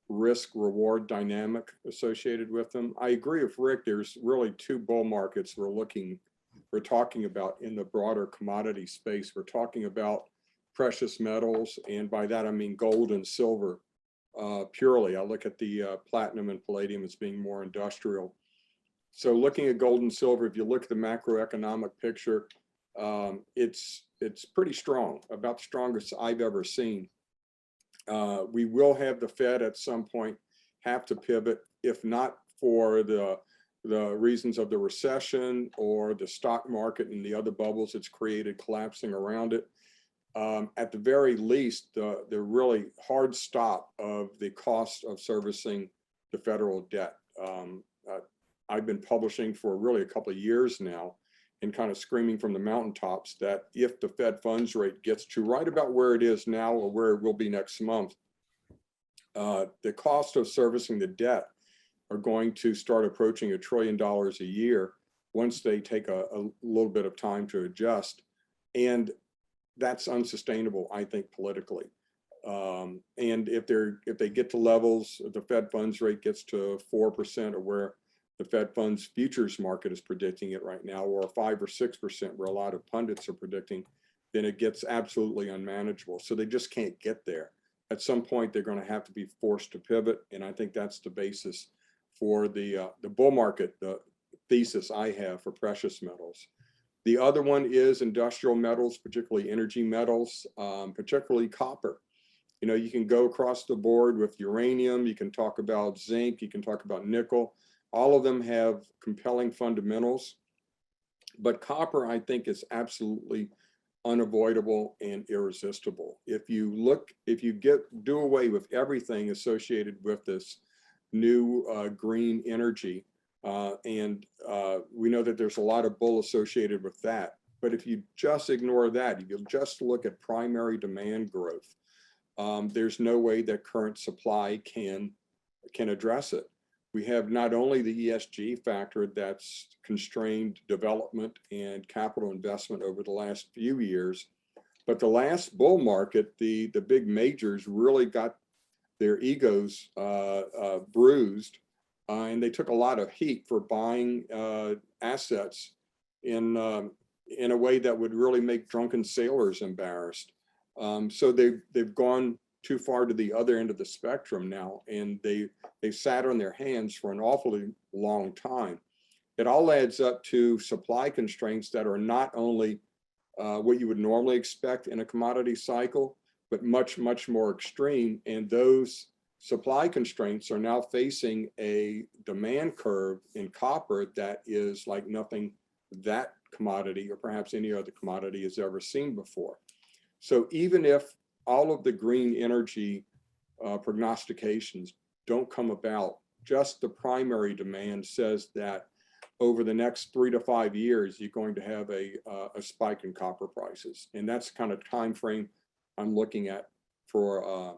C: risk reward dynamic associated with them. I agree with Rick, there's really two bull markets we're talking about in the broader commodity space. We're talking about precious metals, and by that I mean gold and silver purely. I look at the platinum and palladium as being more industrial. So looking at gold and silver, if you look at the macroeconomic picture, it's pretty strong, about the strongest I've ever seen. We will have the Fed at some point have to pivot, if not for the reasons of the recession or the stock market and the other bubbles it's created collapsing around it. At the very least, the really hard stop of the cost of servicing the federal debt. I've been publishing for really a couple of years now and kind of screaming from the mountaintops that if the Fed funds rate gets to right about where it is now or where it will be next month, the cost of servicing the debt are going to start approaching $1 trillion a year once they take a little bit of time to adjust. And that's unsustainable, I think, politically. And if they get to levels, the Fed funds rate gets to 4% or where the Fed funds futures market is predicting it right now, or 5 or 6% where a lot of pundits are predicting, then it gets absolutely unmanageable. So they just can't get there. At some point, they're going to have to be forced to pivot. And I think that's the basis for the bull market, the thesis I have for precious metals. The other one is industrial metals, particularly energy metals, particularly copper. You know, you can go across the board with uranium, you can talk about zinc, you can talk about nickel. All of them have compelling fundamentals, but copper, I think, is absolutely unavoidable and irresistible. If you do away with everything associated with this new green energy, and we know that there's a lot of bull associated with that. But if you just ignore that, if you just look at primary demand growth, there's no way that current supply can address it. We have not only the ESG factor that's constrained development and capital investment over the last few years, but the last bull market, the big majors really got their egos bruised, and they took a lot of heat for buying assets in a way that would really make drunken sailors embarrassed. So they've gone too far to the other end of the spectrum now, and they sat on their hands for an awfully long time. It all adds up to supply constraints that are not only what you would normally expect in a commodity cycle, but much, much more extreme. And those supply constraints are now facing a demand curve in copper that is like nothing that commodity or perhaps any other commodity has ever seen before. So even if all of the green energy prognostications don't come about, just the primary demand says that over the next 3 to 5 years, you're going to have a spike in copper prices. And that's the kind of time frame I'm looking at for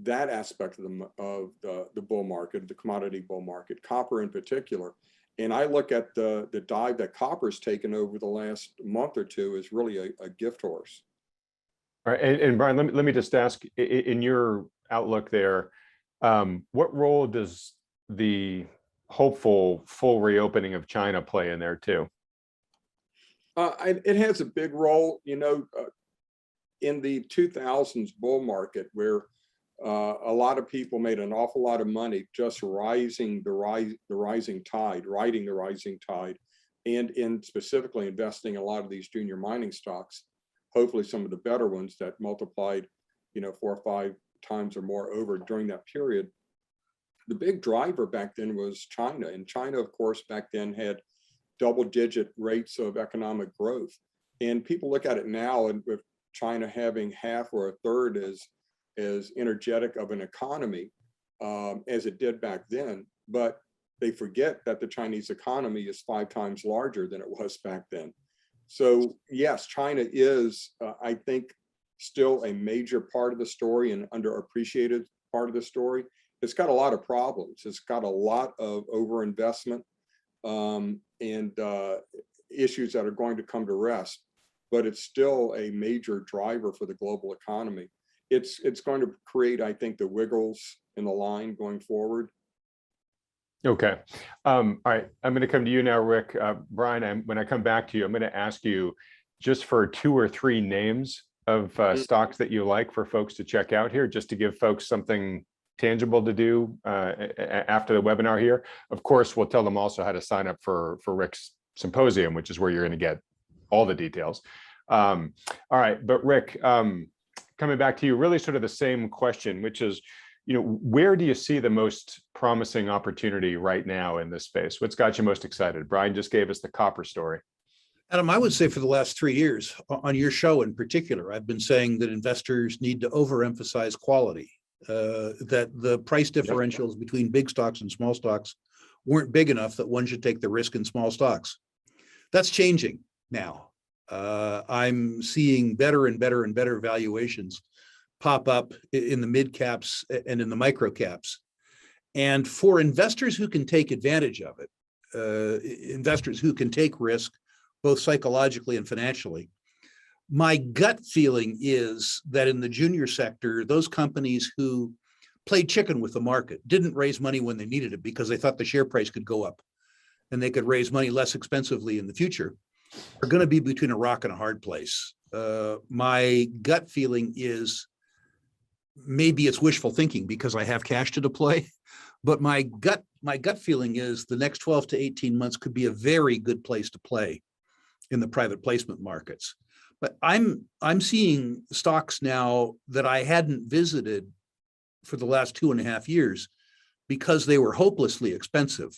C: that aspect of the bull market, the commodity bull market, copper in particular. And I look at the dive that copper's taken over the last month or two as really a gift horse.
B: All right, and Brien, let me just ask, in your outlook there, what role does the hopeful full reopening of China play in there too?
C: It has a big role, you know, in the 2000s bull market, where a lot of people made an awful lot of money just riding the rising tide, and in specifically investing a lot of these junior mining stocks, hopefully some of the better ones that multiplied, you know, 4 or 5 times or more over during that period. The big driver back then was China. And China, of course, back then had double-digit rates of economic growth. And people look at it now, and with China having half or a third as energetic of an economy as it did back then, but they forget that the Chinese economy is 5 times larger than it was back then. So yes, China is, I think, still a major part of the story and underappreciated part of the story. It's got a lot of problems. It's got a lot of overinvestment and issues that are going to come to rest, but it's still a major driver for the global economy. It's going to create, I think, the wiggles in the line going forward.
B: Okay. All right. I'm going to come to you now, Rick. Brien, when I come back to you, I'm going to ask you just for 2 or 3 names of stocks that you like for folks to check out here, just to give folks something tangible to do after the webinar here. Of course, we'll tell them also how to sign up for Rick's Symposium, which is where you're going to get all the details. All right. But Rick, coming back to you, really sort of the same question, which is, where do you see the most promising opportunity right now in this space? What's got you most excited? Brien just gave us the copper story.
A: Adam, I would say for the last 3 years, on your show in particular, I've been saying that investors need to overemphasize quality, that the price differentials between big stocks and small stocks weren't big enough that one should take the risk in small stocks. That's changing now. I'm seeing better and better and better valuations pop up in the mid caps and in the micro caps. And for investors who can take advantage of it, investors who can take risk, both psychologically and financially, my gut feeling is that in the junior sector, those companies who played chicken with the market, didn't raise money when they needed it because they thought the share price could go up and they could raise money less expensively in the future, are going to be between a rock and a hard place. My gut feeling is, maybe it's wishful thinking because I have cash to deploy, but my gut feeling is the next 12 to 18 months could be a very good place to play in the private placement markets. But I'm seeing stocks now that I hadn't visited for the last 2.5 years because they were hopelessly expensive.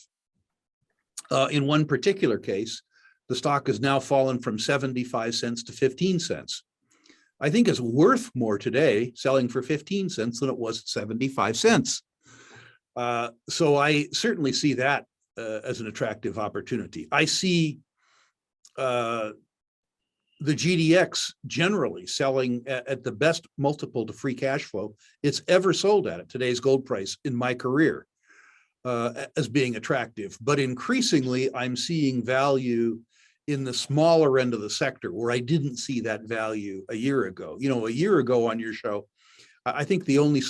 A: In one particular case, the stock has now fallen from 75 cents to 15 cents. I think it's worth more today selling for 15 cents than it was at 75 cents. So I certainly see that as an attractive opportunity. I see the GDX generally selling at the best multiple to free cash flow it's ever sold at today's gold price in my career as being attractive. But increasingly, I'm seeing value in the smaller end of the sector where I didn't see that value a year ago. A year ago on your show, I think the only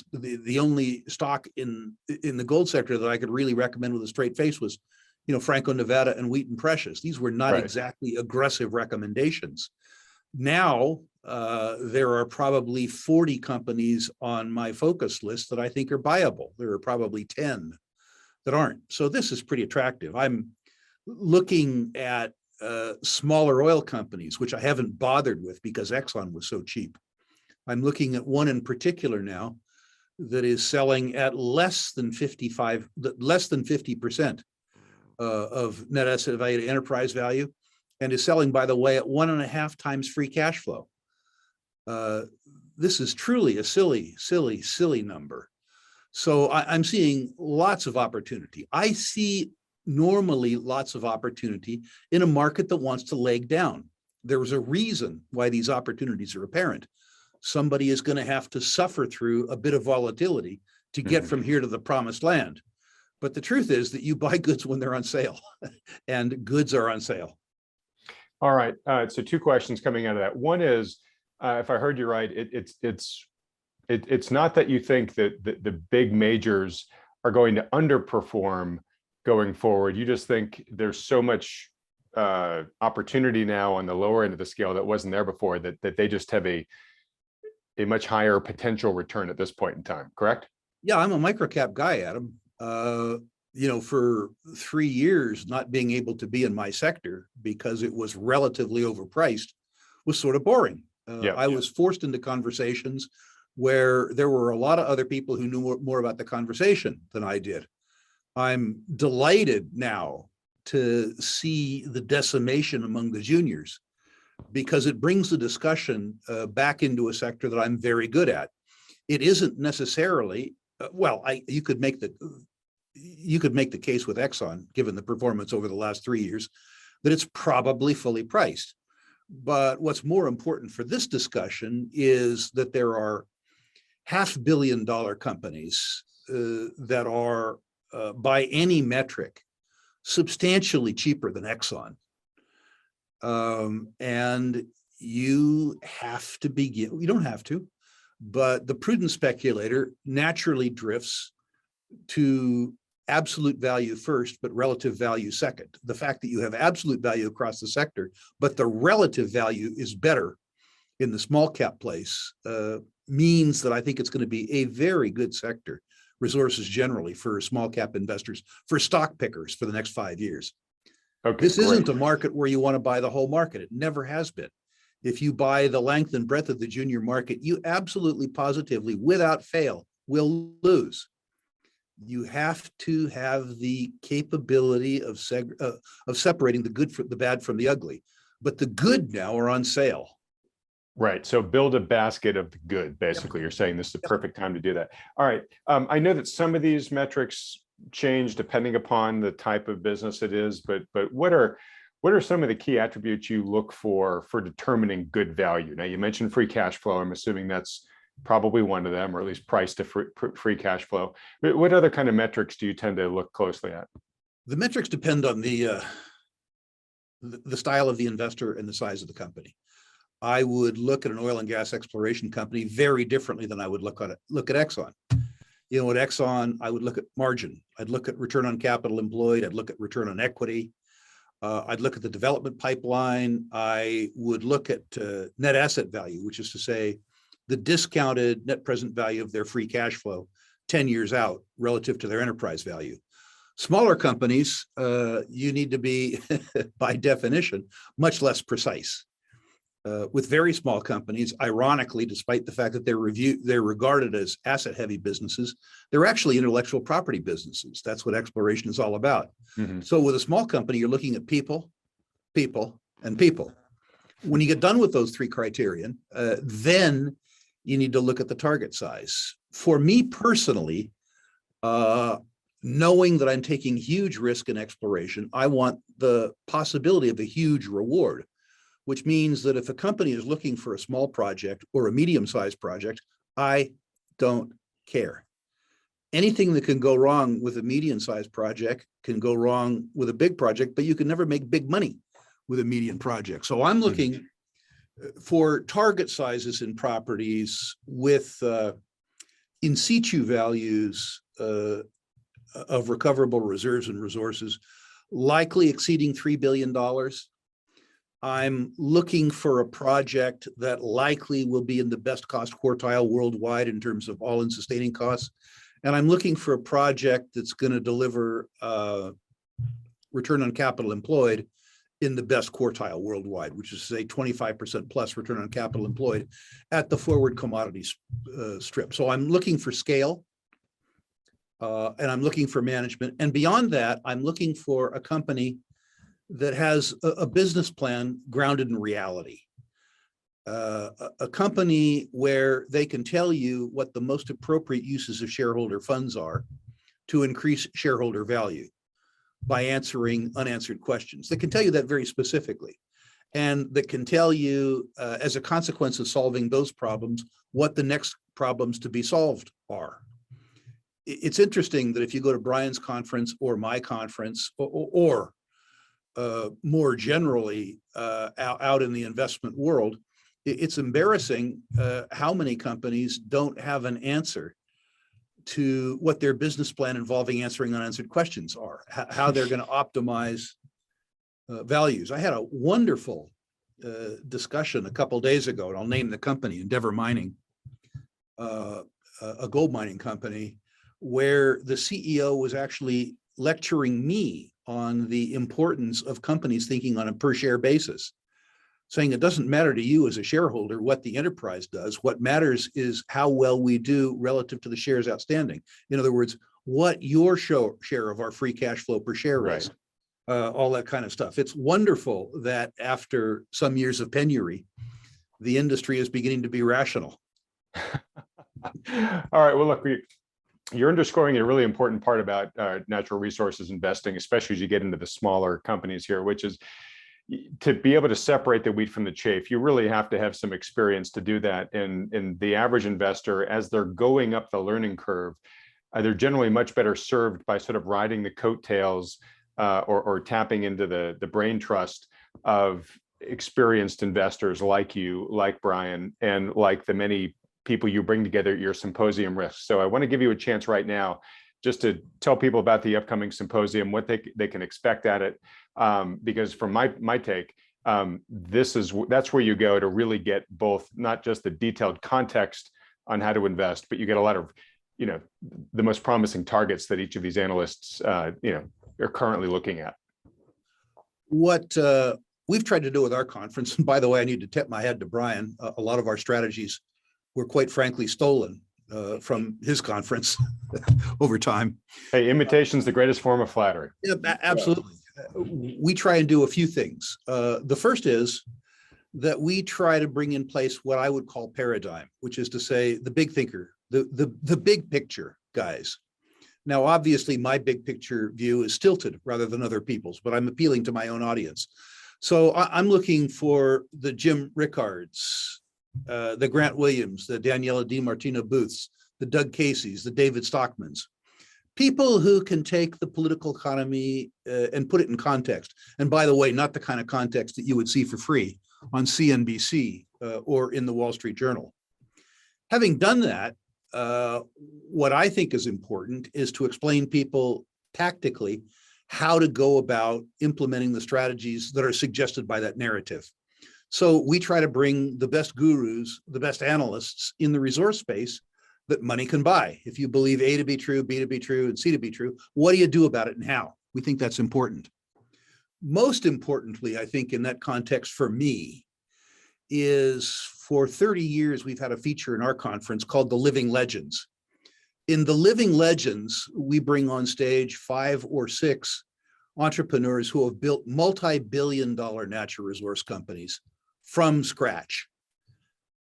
A: stock in the gold sector that I could really recommend with a straight face was, Franco-Nevada and Wheaton Precious. These were not exactly aggressive recommendations. Now, there are probably 40 companies on my focus list that I think are buyable. There are probably 10 that aren't. So this is pretty attractive. I'm looking at smaller oil companies, which I haven't bothered with because Exxon was so cheap. I'm looking at one in particular now that is selling at less than 50% of net asset value to enterprise value, and is selling, by the way, at 1.5 times free cash flow. This is truly a silly, silly, silly number. So I'm seeing lots of opportunity. I see normally lots of opportunity in a market that wants to leg down. There's a reason why these opportunities are apparent. Somebody is going to have to suffer through a bit of volatility to get from here to the promised land. But the truth is that you buy goods when they're on sale, and goods are on sale.
B: All right. So 2 questions coming out of that. One is, if I heard you right, it's not that you think that the big majors are going to underperform going forward. You just think there's so much opportunity now on the lower end of the scale that wasn't there before, that they just have a much higher potential return at this point in time, correct?
A: Yeah, I'm a microcap guy, Adam. For 3 years, not being able to be in my sector because it was relatively overpriced was sort of boring. I was forced into conversations where there were a lot of other people who knew more about the conversation than I did. I'm delighted now to see the decimation among the juniors because it brings the discussion back into a sector that I'm very good at. It isn't necessarily, you could make the case with Exxon, given the performance over the last 3 years, that it's probably fully priced. But what's more important for this discussion is that there are $500 million companies that are, by any metric, substantially cheaper than Exxon. And you have to begin, you don't have to, but the prudent speculator naturally drifts to absolute value first, but relative value second. The fact that you have absolute value across the sector, but the relative value is better in the small cap place, means that I think it's going to be a very good sector, resources generally, for small cap investors, for stock pickers for the next 5 years.
B: Okay,
A: This
B: great.
A: isn't a market where you want to buy the whole market. It never has been. If you buy the length and breadth of the junior market, you absolutely, positively, without fail, will lose. You have to have the capability of separating the good from the bad from the ugly. But the good now are on sale.
B: Right. So build a basket of the good, basically. You're saying this is the perfect time to do that. All right. I know that some of these metrics change depending upon the type of business it is, but what are some of the key attributes you look for determining good value? Now, you mentioned free cash flow. I'm assuming that's probably one of them, or at least price to free cash flow. But what other kind of metrics do you tend to look closely at?
A: The metrics depend on the style of the investor and the size of the company. I would look at an oil and gas exploration company very differently than I would look at Exxon. You know, at Exxon, I would look at margin. I'd look at return on capital employed. I'd look at return on equity. I'd look at the development pipeline. I would look at net asset value, which is to say the discounted net present value of their free cash flow 10 years out relative to their enterprise value. Smaller companies, you need to be, by definition, much less precise. With very small companies, ironically, despite the fact that they're regarded as asset-heavy businesses, they're actually intellectual property businesses. That's what exploration is all about. Mm-hmm. So with a small company, you're looking at people, and people. When you get done with those three criterion, then you need to look at the target size. For me personally, knowing that I'm taking huge risk in exploration, I want the possibility of a huge reward, which means that if a company is looking for a small project or a medium-sized project, I don't care. Anything that can go wrong with a medium-sized project can go wrong with a big project, but you can never make big money with a medium project. So I'm looking for target sizes in properties with in situ values of recoverable reserves and resources, likely exceeding $3 billion. I'm looking for a project that likely will be in the best cost quartile worldwide in terms of all-in sustaining costs. And I'm looking for a project that's going to deliver return on capital employed in the best quartile worldwide, which is, say, 25% plus return on capital employed at the forward commodities strip. So I'm looking for scale, and I'm looking for management. And beyond that, I'm looking for a company that has a business plan grounded in reality. A company where they can tell you what the most appropriate uses of shareholder funds are to increase shareholder value by answering unanswered questions. They can tell you that very specifically, and that can tell you, as a consequence of solving those problems, what the next problems to be solved are. It's interesting that if you go to Brian's conference or my conference, or more generally out in the investment world, it's embarrassing how many companies don't have an answer to what their business plan involving answering unanswered questions are, how they're going to optimize values. I had a wonderful discussion a couple of days ago, and I'll name the company, Endeavor Mining, a gold mining company, where the CEO was actually lecturing me on the importance of companies thinking on a per share basis, saying it doesn't matter to you as a shareholder what the enterprise does. What matters is how well we do relative to the shares outstanding. In other words, what your share of our free cash flow per share is, all that kind of stuff. It's wonderful that after some years of penury, the industry is beginning to be rational.
B: All right, well, look, you're underscoring a really important part about natural resources investing, especially as you get into the smaller companies here, which is, to be able to separate the wheat from the chaff, you really have to have some experience to do that. And the average investor, as they're going up the learning curve, they're generally much better served by sort of riding the coattails or tapping into the brain trust of experienced investors like you, like Brien, and like the many people you bring together at your symposium risks. So I want to give you a chance right now just to tell people about the upcoming symposium, what they can expect at it. Because from my take, that's where you go to really get both, not just the detailed context on how to invest, but you get a lot of, the most promising targets that each of these analysts, are currently looking at.
A: What we've tried to do with our conference, and by the way, I need to tip my head to Brien, a lot of our strategies were quite frankly stolen from his conference over time.
B: Hey, imitation's the greatest form of flattery.
A: Yeah, absolutely. We try and do a few things. The first is that we try to bring in place what I would call paradigm, which is to say the big thinker, the big picture guys. Now, obviously, my big picture view is stilted rather than other people's, but I'm appealing to my own audience. So I'm looking for the Jim Rickards, the Grant Williams, the Daniela DiMartino Booths, the Doug Caseys, the David Stockmans, people who can take the political economy and put it in context. And by the way, not the kind of context that you would see for free on CNBC or in the Wall Street Journal. Having done that, what I think is important is to explain people tactically how to go about implementing the strategies that are suggested by that narrative. So we try to bring the best gurus, the best analysts in the resource space that money can buy. If you believe A to be true, B to be true, and C to be true, what do you do about it and how? We think that's important. Most importantly, I think in that context for me, is for 30 years, we've had a feature in our conference called the Living Legends. In the Living Legends, we bring on stage 5 or 6 entrepreneurs who have built multi-billion-dollar natural resource companies from scratch.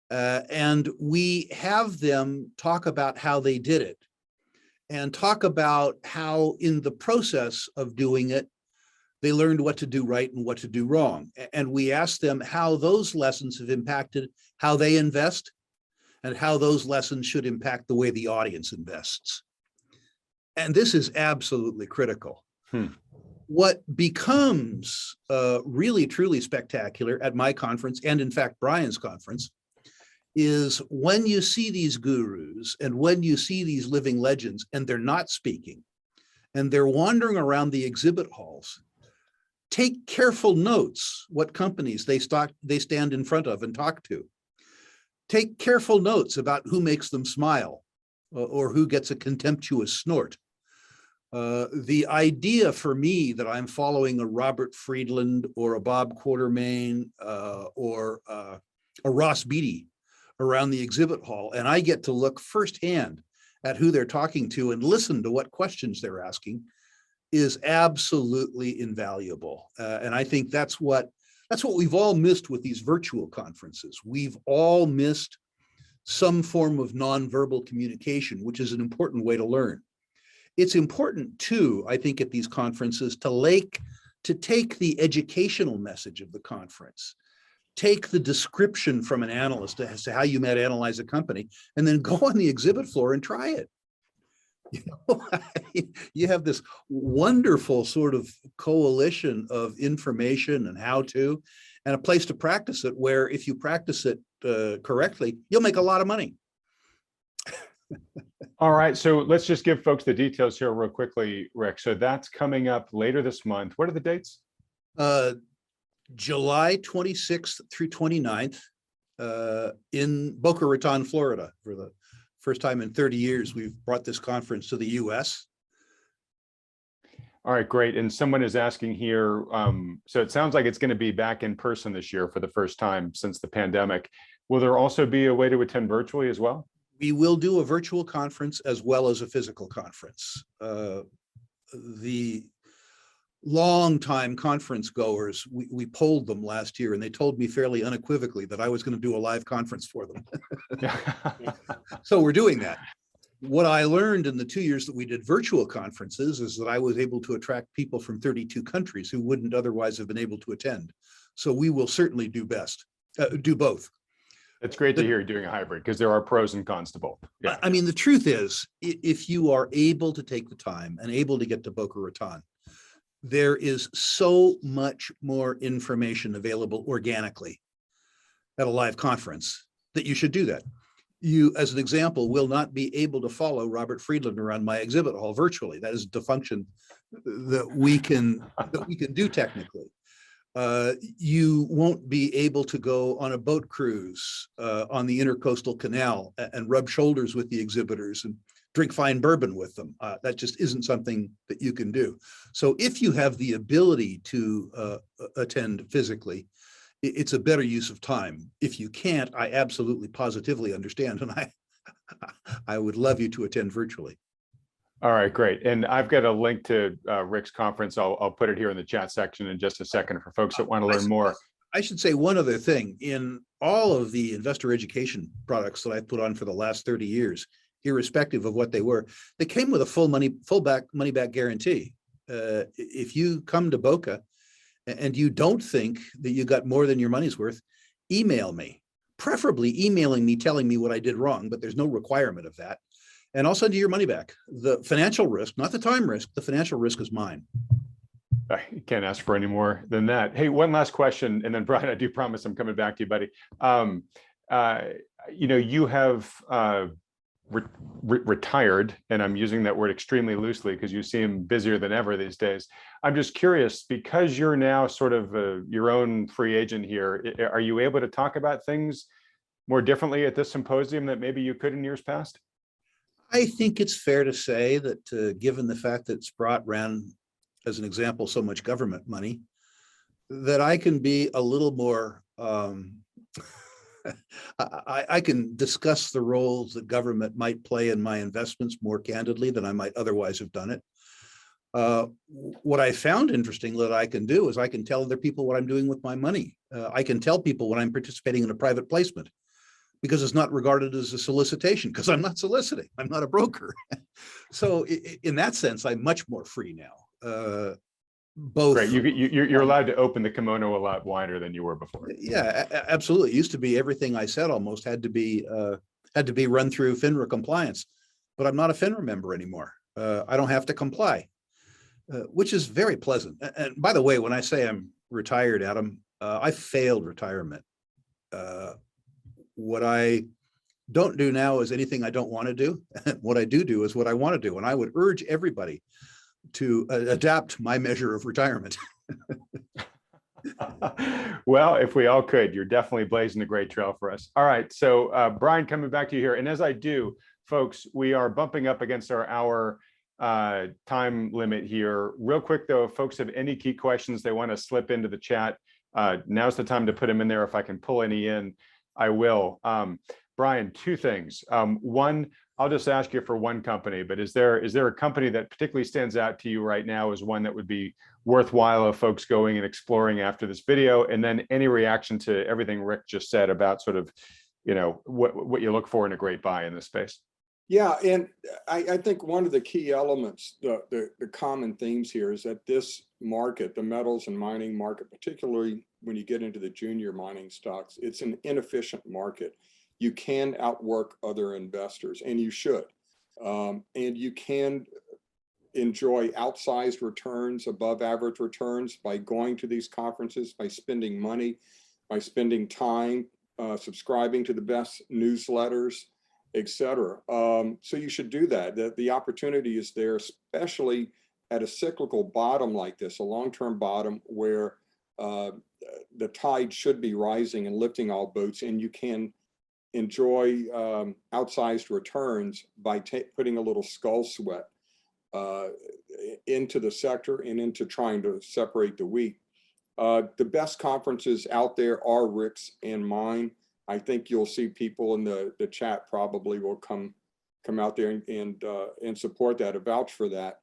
A: And we have them talk about how they did it and talk about how in the process of doing it, they learned what to do right and what to do wrong. And we ask them how those lessons have impacted how they invest and how those lessons should impact the way the audience invests. And this is absolutely critical. What becomes really, truly spectacular at my conference, and in fact, Brien's conference, is when you see these gurus and when you see these living legends and they're not speaking and they're wandering around the exhibit halls, take careful notes what companies they stand in front of and talk to. Take careful notes about who makes them smile or who gets a contemptuous snort. The idea for me that I'm following a Robert Friedland or a Bob Quartermain or a Ross Beatty around the exhibit hall, and I get to look firsthand at who they're talking to and listen to what questions they're asking, is absolutely invaluable. And I think that's what we've all missed with these virtual conferences. We've all missed some form of nonverbal communication, which is an important way to learn. It's important too, I think, at these conferences to take the educational message of the conference, take the description from an analyst as to how you might analyze a company, and then go on the exhibit floor and try it. You have this wonderful sort of coalition of information and how to, and a place to practice it where if you practice it correctly, you'll make a lot of money.
B: All right, so let's just give folks the details here real quickly, Rick. So that's coming up later this month. What are the dates?
A: July 26th through 29th in Boca Raton, Florida. For the first time in 30 years, we've brought this conference to the US.
B: All right, great. And someone is asking here, so it sounds like it's going to be back in person this year for the first time since the pandemic. Will there also be a way to attend virtually as well?
A: We will do a virtual conference as well as a physical conference. The longtime conference goers, we polled them last year and they told me fairly unequivocally that I was going to do a live conference for them. So we're doing that. What I learned in the 2 years that we did virtual conferences is that I was able to attract people from 32 countries who wouldn't otherwise have been able to attend. So we will certainly do both.
B: It's great to hear you doing a hybrid because there are pros and cons to both. Yeah.
A: I mean, the truth is, if you are able to take the time and able to get to Boca Raton, there is so much more information available organically at a live conference that you should do that. You, as an example, will not be able to follow Robert Friedland around my exhibit hall virtually. That is the function that we can do technically. You won't be able to go on a boat cruise on the Intercoastal Canal and rub shoulders with the exhibitors and drink fine bourbon with them. That just isn't something that you can do. So if you have the ability to attend physically, it's a better use of time. If you can't, I absolutely positively understand. And I would love you to attend virtually.
B: All right, great. And I've got a link to Rick's conference. I'll put it here in the chat section in just a second for folks that want to learn more.
A: I should say one other thing. In all of the investor education products that I've put on for the last 30 years, irrespective of what they were, they came with a full money back guarantee. If you come to Boca and you don't think that you got more than your money's worth, email me, preferably emailing me telling me what I did wrong, but there's no requirement of that. And I'll send you your money back. The financial risk, not the time risk, the financial risk is mine.
B: I can't ask for any more than that. Hey, one last question, and then Brien, I do promise I'm coming back to you, buddy. You have retired, and I'm using that word extremely loosely because you seem busier than ever these days. I'm just curious, because you're now sort of your own free agent here, are you able to talk about things more differently at this symposium that maybe you could in years past?
A: I think it's fair to say that given the fact that Sprott ran, as an example, so much government money, that I can be a little more I can discuss the roles that government might play in my investments more candidly than I might otherwise have done it. What I found interesting that I can do is I can tell other people what I'm doing with my money. I can tell people when I'm participating in a private placement because it's not regarded as a solicitation because I'm not soliciting. I'm not a broker. So in that sense, I'm much more free now. Both.
B: Right, you're allowed to open the kimono a lot wider than you were before.
A: Yeah, absolutely. It used to be everything I said almost had to be run through FINRA compliance, but I'm not a FINRA member anymore. I don't have to comply, which is very pleasant. And by the way, when I say I'm retired, Adam, I failed retirement. What I don't do now is anything I don't want to do. What I do is what I want to do. And I would urge everybody to adapt my measure of retirement.
B: Well, if we all could, you're definitely blazing a great trail for us. All right, so Brien, coming back to you here. And as I do, folks, we are bumping up against our hour time limit here. Real quick though, if folks have any key questions they want to slip into the chat, now's the time to put them in there. If I can pull any in, I will. Brien, two things. One, I'll just ask you for one company, but is there a company that particularly stands out to you right now as one that would be worthwhile of folks going and exploring after this video? And then any reaction to everything Rick just said about sort of, what you look for in a great buy in this space?
C: Yeah, and I think one of the key elements, the common themes here is that this market, the metals and mining market, particularly when you get into the junior mining stocks, it's an inefficient market. You can outwork other investors, and you should. And you can enjoy outsized returns, above average returns by going to these conferences, by spending money, by spending time, subscribing to the best newsletters, etc. So you should do that. The opportunity is there, especially at a cyclical bottom like this, a long-term bottom where the tide should be rising and lifting all boats, and you can enjoy outsized returns by putting a little skull sweat into the sector and into trying to separate the wheat. The best conferences out there are Rick's and mine. I think you'll see people in the chat probably will come out there and support that, or vouch for that.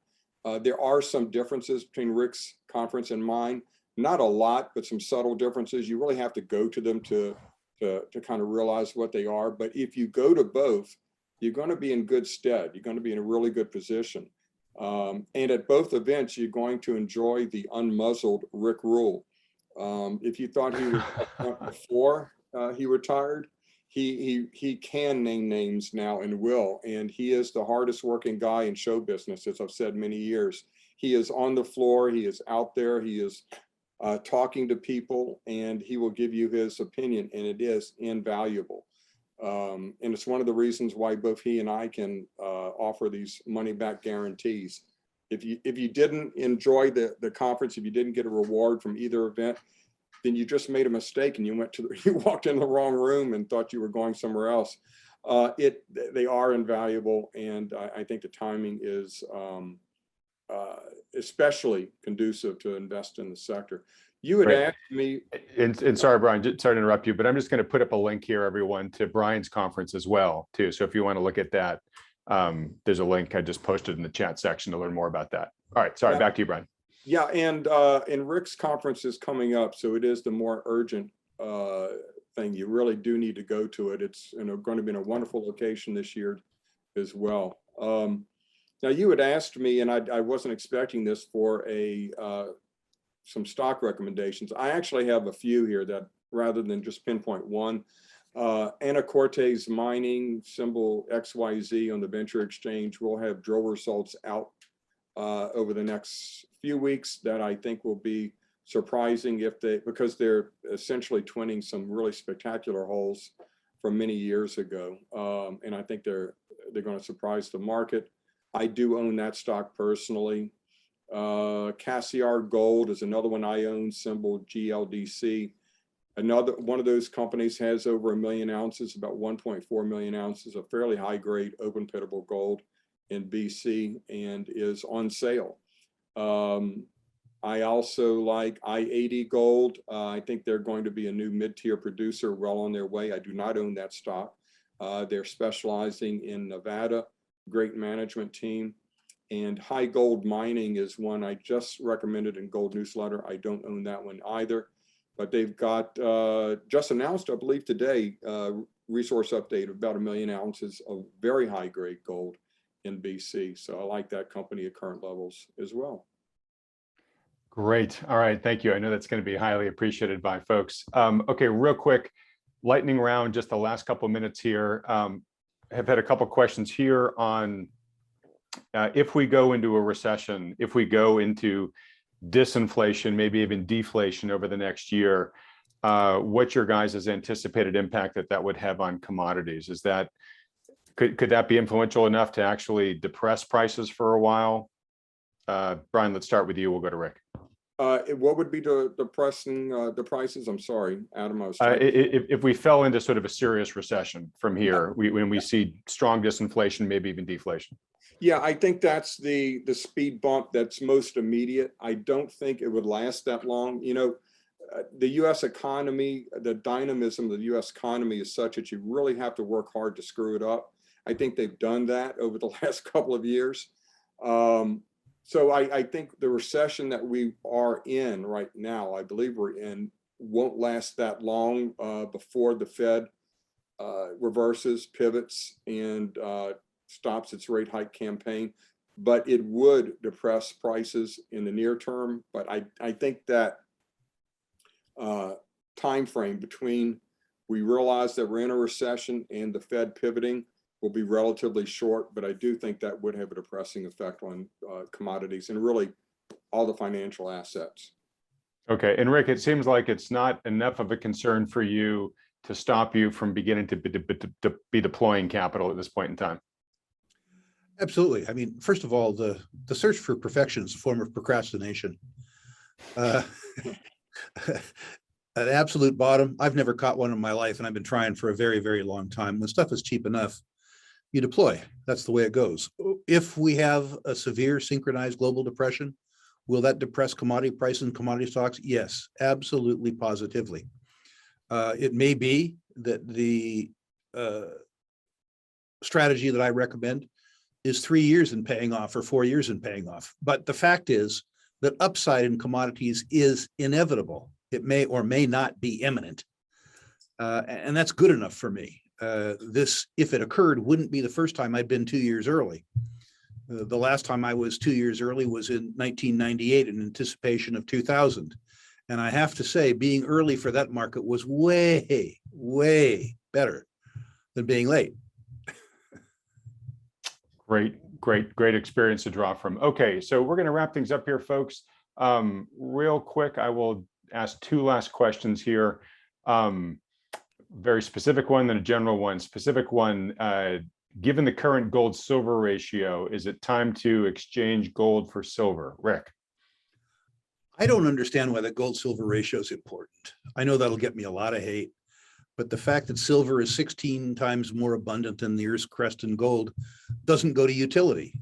C: There are some differences between Rick's conference and mine. Not a lot, but some subtle differences. You really have to go to them to kind of realize what they are. But if you go to both, you're going to be in good stead. You're going to be in a really good position. And at both events, you're going to enjoy the unmuzzled Rick Rule. If you thought he was up before he retired, he can name names now and will. And he is the hardest working guy in show business, as I've said many years. He is on the floor. He is out there. He is talking to people, and he will give you his opinion, and it is invaluable. And it's one of the reasons why both he and I can offer these money back guarantees. If you didn't enjoy the conference, if you didn't get a reward from either event, then you just made a mistake and you walked in the wrong room and thought you were going somewhere else. They are invaluable, and I think the timing is especially conducive to invest in the sector. You had asked me,
B: and sorry, Brian, sorry to interrupt you, but I'm just going to put up a link here, everyone, to Brian's conference as well, too. So if you want to look at that, there's a link I just posted in the chat section to learn more about that. All right, sorry, back to you, Brian.
C: Yeah, and Rick's conference is coming up, so it is the more urgent thing. You really do need to go to it. It's going to be in a wonderful location this year as well. Now, you had asked me, and I wasn't expecting this, for some stock recommendations. I actually have a few here that, rather than just pinpoint one. Anacortes Mining, symbol XYZ on the Venture Exchange, will have drill results out over the next few weeks that I think will be surprising because they're essentially twinning some really spectacular holes from many years ago. And I think they're going to surprise the market. I do own that stock personally. Cassiar Gold is another one I own, symbol GLDC. Another one of those companies has over 1 million ounces, about 1.4 million ounces of fairly high grade open pitable gold in BC, and is on sale. I also like I-80 Gold. I think they're going to be a new mid-tier producer well on their way. I do not own that stock. They're specializing in Nevada, great management team. And High Gold Mining is one I just recommended in Gold Newsletter. I don't own that one either, but they've got just announced, I believe today, resource update of about 1 million ounces of very high grade gold in BC. So I like that company at current levels as well.
B: Great. All right. Thank you. I know that's going to be highly appreciated by folks. Okay, real quick, lightning round, just the last couple of minutes here. Have had a couple questions here on if we go into a recession, if we go into disinflation, maybe even deflation over the next year, what's your guys' anticipated impact that would have on commodities? Is that, could that be influential enough to actually depress prices for a while? Brian, let's start with you. We'll go to Rick.
C: What would be depressing the prices? I'm sorry, Adam. I was
B: if we fell into sort of a serious recession from here, when we see strong disinflation, maybe even deflation.
C: Yeah, I think that's the speed bump that's most immediate. I don't think it would last that long. You know, the U.S. economy, the dynamism of the U.S. economy is such that you really have to work hard to screw it up. I think they've done that over the last couple of years. So I think the recession that we are in right now, I believe we're in, won't last that long before the Fed reverses, pivots, and stops its rate hike campaign. But it would depress prices in the near term. But I think that time frame between we realize that we're in a recession and the Fed pivoting will be relatively short, but I do think that would have a depressing effect on commodities and really all the financial assets.
B: Okay, and Rick, it seems like it's not enough of a concern for you to stop you from beginning to be deploying capital at this point in time.
A: Absolutely. I mean, first of all, the search for perfection is a form of procrastination. An absolute bottom. I've never caught one in my life, and I've been trying for a very, very long time. When stuff is cheap enough, you deploy. That's the way it goes. If we have a severe synchronized global depression, will that depress commodity prices and commodity stocks? Yes, absolutely, positively. It may be that the strategy that I recommend is 3 years in paying off or 4 years in paying off. But the fact is that upside in commodities is inevitable. It may or may not be imminent. And that's good enough for me. This, if it occurred, wouldn't be the first time I'd been 2 years early. The last time I was 2 years early was in 1998 in anticipation of 2000. And I have to say, being early for that market was way, way better than being late.
B: Great experience to draw from. Okay, so we're going to wrap things up here, folks. Real quick, I will ask two last questions here. Very specific one, then a general one. Specific one, given the current gold-silver ratio, is it time to exchange gold for silver? Rick?
A: I don't understand why the gold-silver ratio is important. I know that'll get me a lot of hate, but the fact that silver is 16 times more abundant than the Earth's crust in gold doesn't go to utility.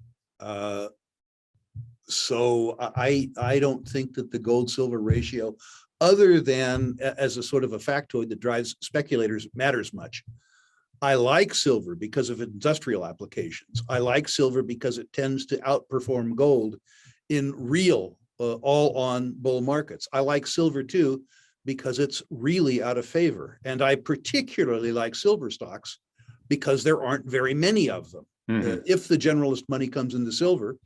A: So I don't think that the gold-silver ratio, other than as a sort of a factoid that drives speculators, matters much. I like silver because of industrial applications. I like silver because it tends to outperform gold in real all on bull markets. I like silver too because it's really out of favor. And I particularly like silver stocks because there aren't very many of them. If the generalist money comes into silver,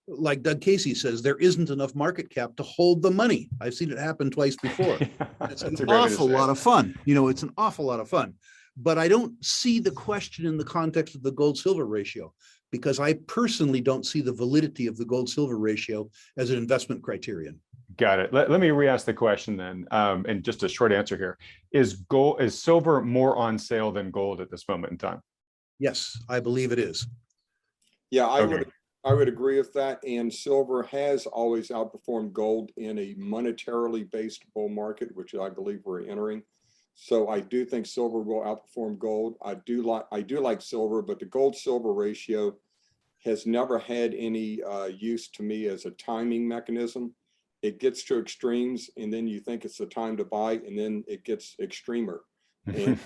A: like Doug Casey says, there isn't enough market cap to hold the money. I've seen it happen twice before. It's an awful lot of fun. You know, it's an awful lot of fun. But I don't see the question in the context of the gold-silver ratio, because I personally don't see the validity of the gold-silver ratio as an investment criterion.
B: Got it. Let me re-ask the question then, and just a short answer here. Is silver more on sale than gold at this moment in time?
A: Yes, I believe it is.
C: Yeah, I would agree with that. And silver has always outperformed gold in a monetarily based bull market, which I believe we're entering. So I do think silver will outperform gold. I do like silver, but the gold-silver ratio has never had any use to me as a timing mechanism. It gets to extremes, and then you think it's the time to buy, and then it gets extremer. And,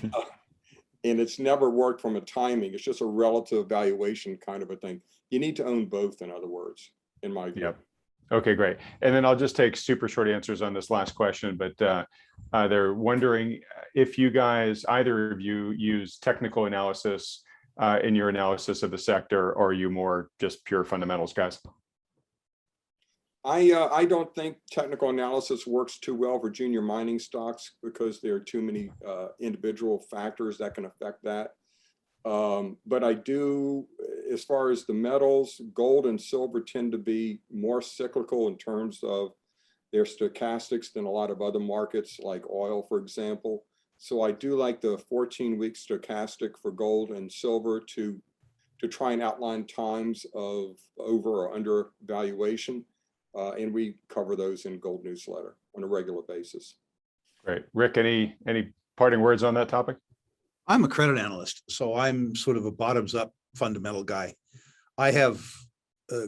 C: and it's never worked from a timing. It's just a relative valuation kind of a thing. You need to own both, in other words, in my view.
B: Yep. Okay, great. And then I'll just take super short answers on this last question, but they're wondering if you guys, either of you, use technical analysis in your analysis of the sector, or are you more just pure fundamentals guys?
C: I don't think technical analysis works too well for junior mining stocks because there are too many individual factors that can affect that. But I do, as far as the metals, gold and silver tend to be more cyclical in terms of their stochastics than a lot of other markets like oil, for example. So I do like the 14-week stochastic for gold and silver to try and outline times of over or under valuation. And we cover those in Gold Newsletter on a regular basis.
B: Great. Rick, any parting words on that topic?
A: I'm a credit analyst, so I'm sort of a bottoms-up fundamental guy. I have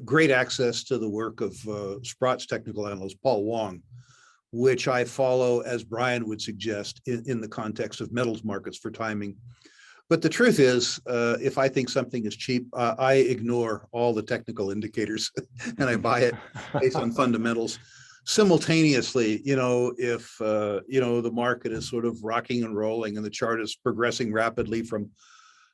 A: great access to the work of Sprott's technical analyst, Paul Wong, which I follow, as Brien would suggest, in the context of metals markets for timing. But the truth is, if I think something is cheap, I ignore all the technical indicators and I buy it based on fundamentals. Simultaneously, you know, if the market is sort of rocking and rolling and the chart is progressing rapidly from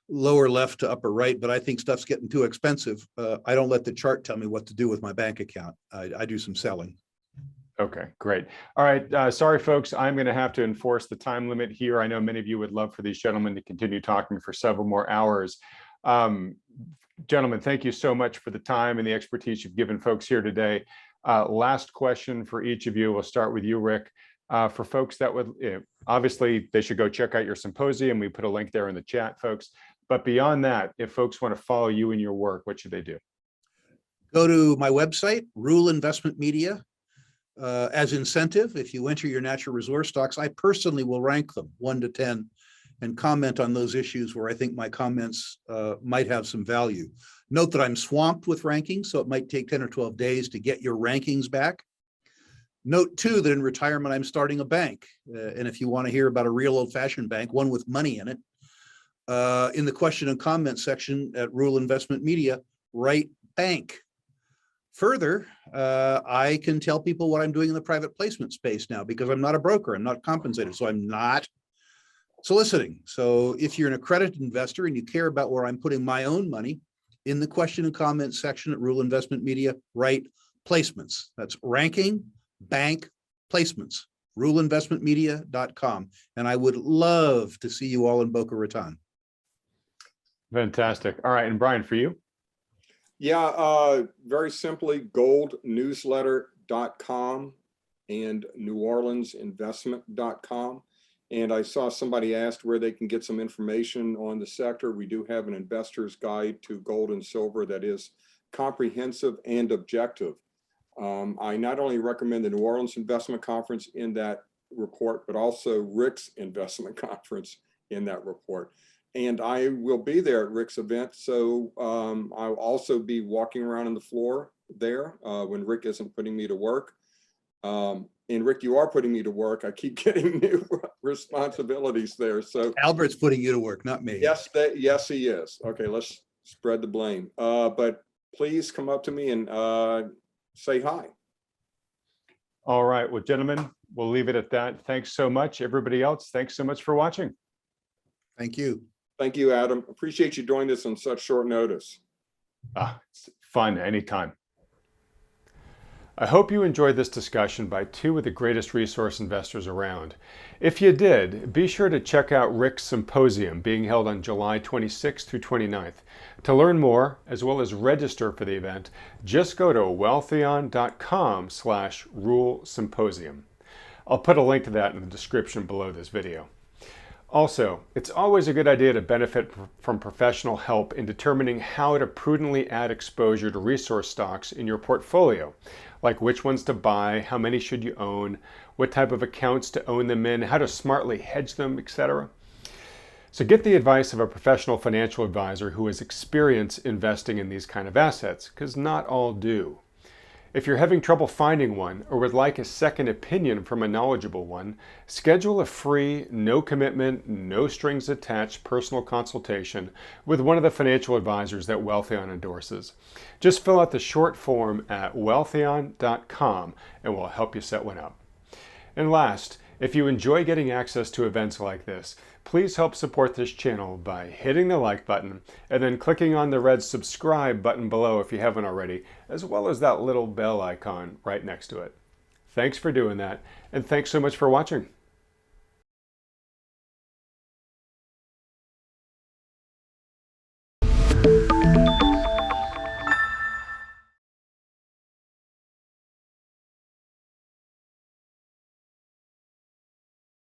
A: lower left to upper right, but I think stuff's getting too expensive, I don't let the chart tell me what to do with my bank account. I do some selling.
B: Okay, great. All right, sorry folks, I'm going to have to enforce the time limit here. I know many of you would love for these gentlemen to continue talking for several more hours. Gentlemen, thank you so much for the time and the expertise you've given folks here today. Last question for each of you. We'll start with you, Rick. For folks that would, obviously they should go check out your symposium. We put a link there in the chat, folks. But beyond that, if folks want to follow you and your work, what should they do?
A: Go to my website, Rule Investment Media. As incentive, if you enter your natural resource stocks, I personally will rank them 1 to 10 and comment on those issues where I think my comments might have some value. Note that I'm swamped with rankings, so it might take 10 or 12 days to get your rankings back. Note too that in retirement, I'm starting a bank. And if you want to hear about a real old-fashioned bank, one with money in it, in the question and comment section at Rule Investment Media, write bank. Further, I can tell people what I'm doing in the private placement space now because I'm not a broker. I'm not compensated. So I'm not soliciting. So if you're an accredited investor and you care about where I'm putting my own money, in the question and comment section at Rule Investment Media, write placements. That's ranking bank placements, ruleinvestmentmedia.com. And I would love to see you all in Boca Raton.
B: Fantastic. All right. And Brien, for you?
C: Yeah, very simply, goldnewsletter.com and neworleansinvestment.com. And I saw somebody asked where they can get some information on the sector. We do have an investor's guide to gold and silver that is comprehensive and objective. I not only recommend the New Orleans Investment Conference in that report, but also Rick's Investment Conference in that report. And I will be there at Rick's event. So I'll also be walking around on the floor there when Rick isn't putting me to work. And Rick, you are putting me to work. I keep getting new responsibilities there. So
A: Albert's putting you to work, not me.
C: yes, he is. Okay, let's spread the blame. But please come up to me and say hi.
B: All right. Well, gentlemen, we'll leave it at that. Thanks so much. Everybody else, thanks so much for watching.
A: Thank you.
C: Thank you, Adam. Appreciate you doing this on such short notice.
B: It's fun anytime. I hope you enjoyed this discussion by two of the greatest resource investors around. If you did, be sure to check out Rick's Symposium being held on July 26th through 29th. To learn more, as well as register for the event, just go to wealthion.com/rule symposium. I'll put a link to that in the description below this video. Also, it's always a good idea to benefit from professional help in determining how to prudently add exposure to resource stocks in your portfolio, like which ones to buy, how many should you own, what type of accounts to own them in, how to smartly hedge them, etc. So get the advice of a professional financial advisor who has experience investing in these kind of assets, because not all do. If you're having trouble finding one or would like a second opinion from a knowledgeable one, schedule a free, no commitment, no strings attached personal consultation with one of the financial advisors that Wealthion endorses. Just fill out the short form at wealthion.com and we'll help you set one up. And last, if you enjoy getting access to events like this, please help support this channel by hitting the like button and then clicking on the red subscribe button below if you haven't already, as well as that little bell icon right next to it. Thanks for doing that, and thanks so much for watching.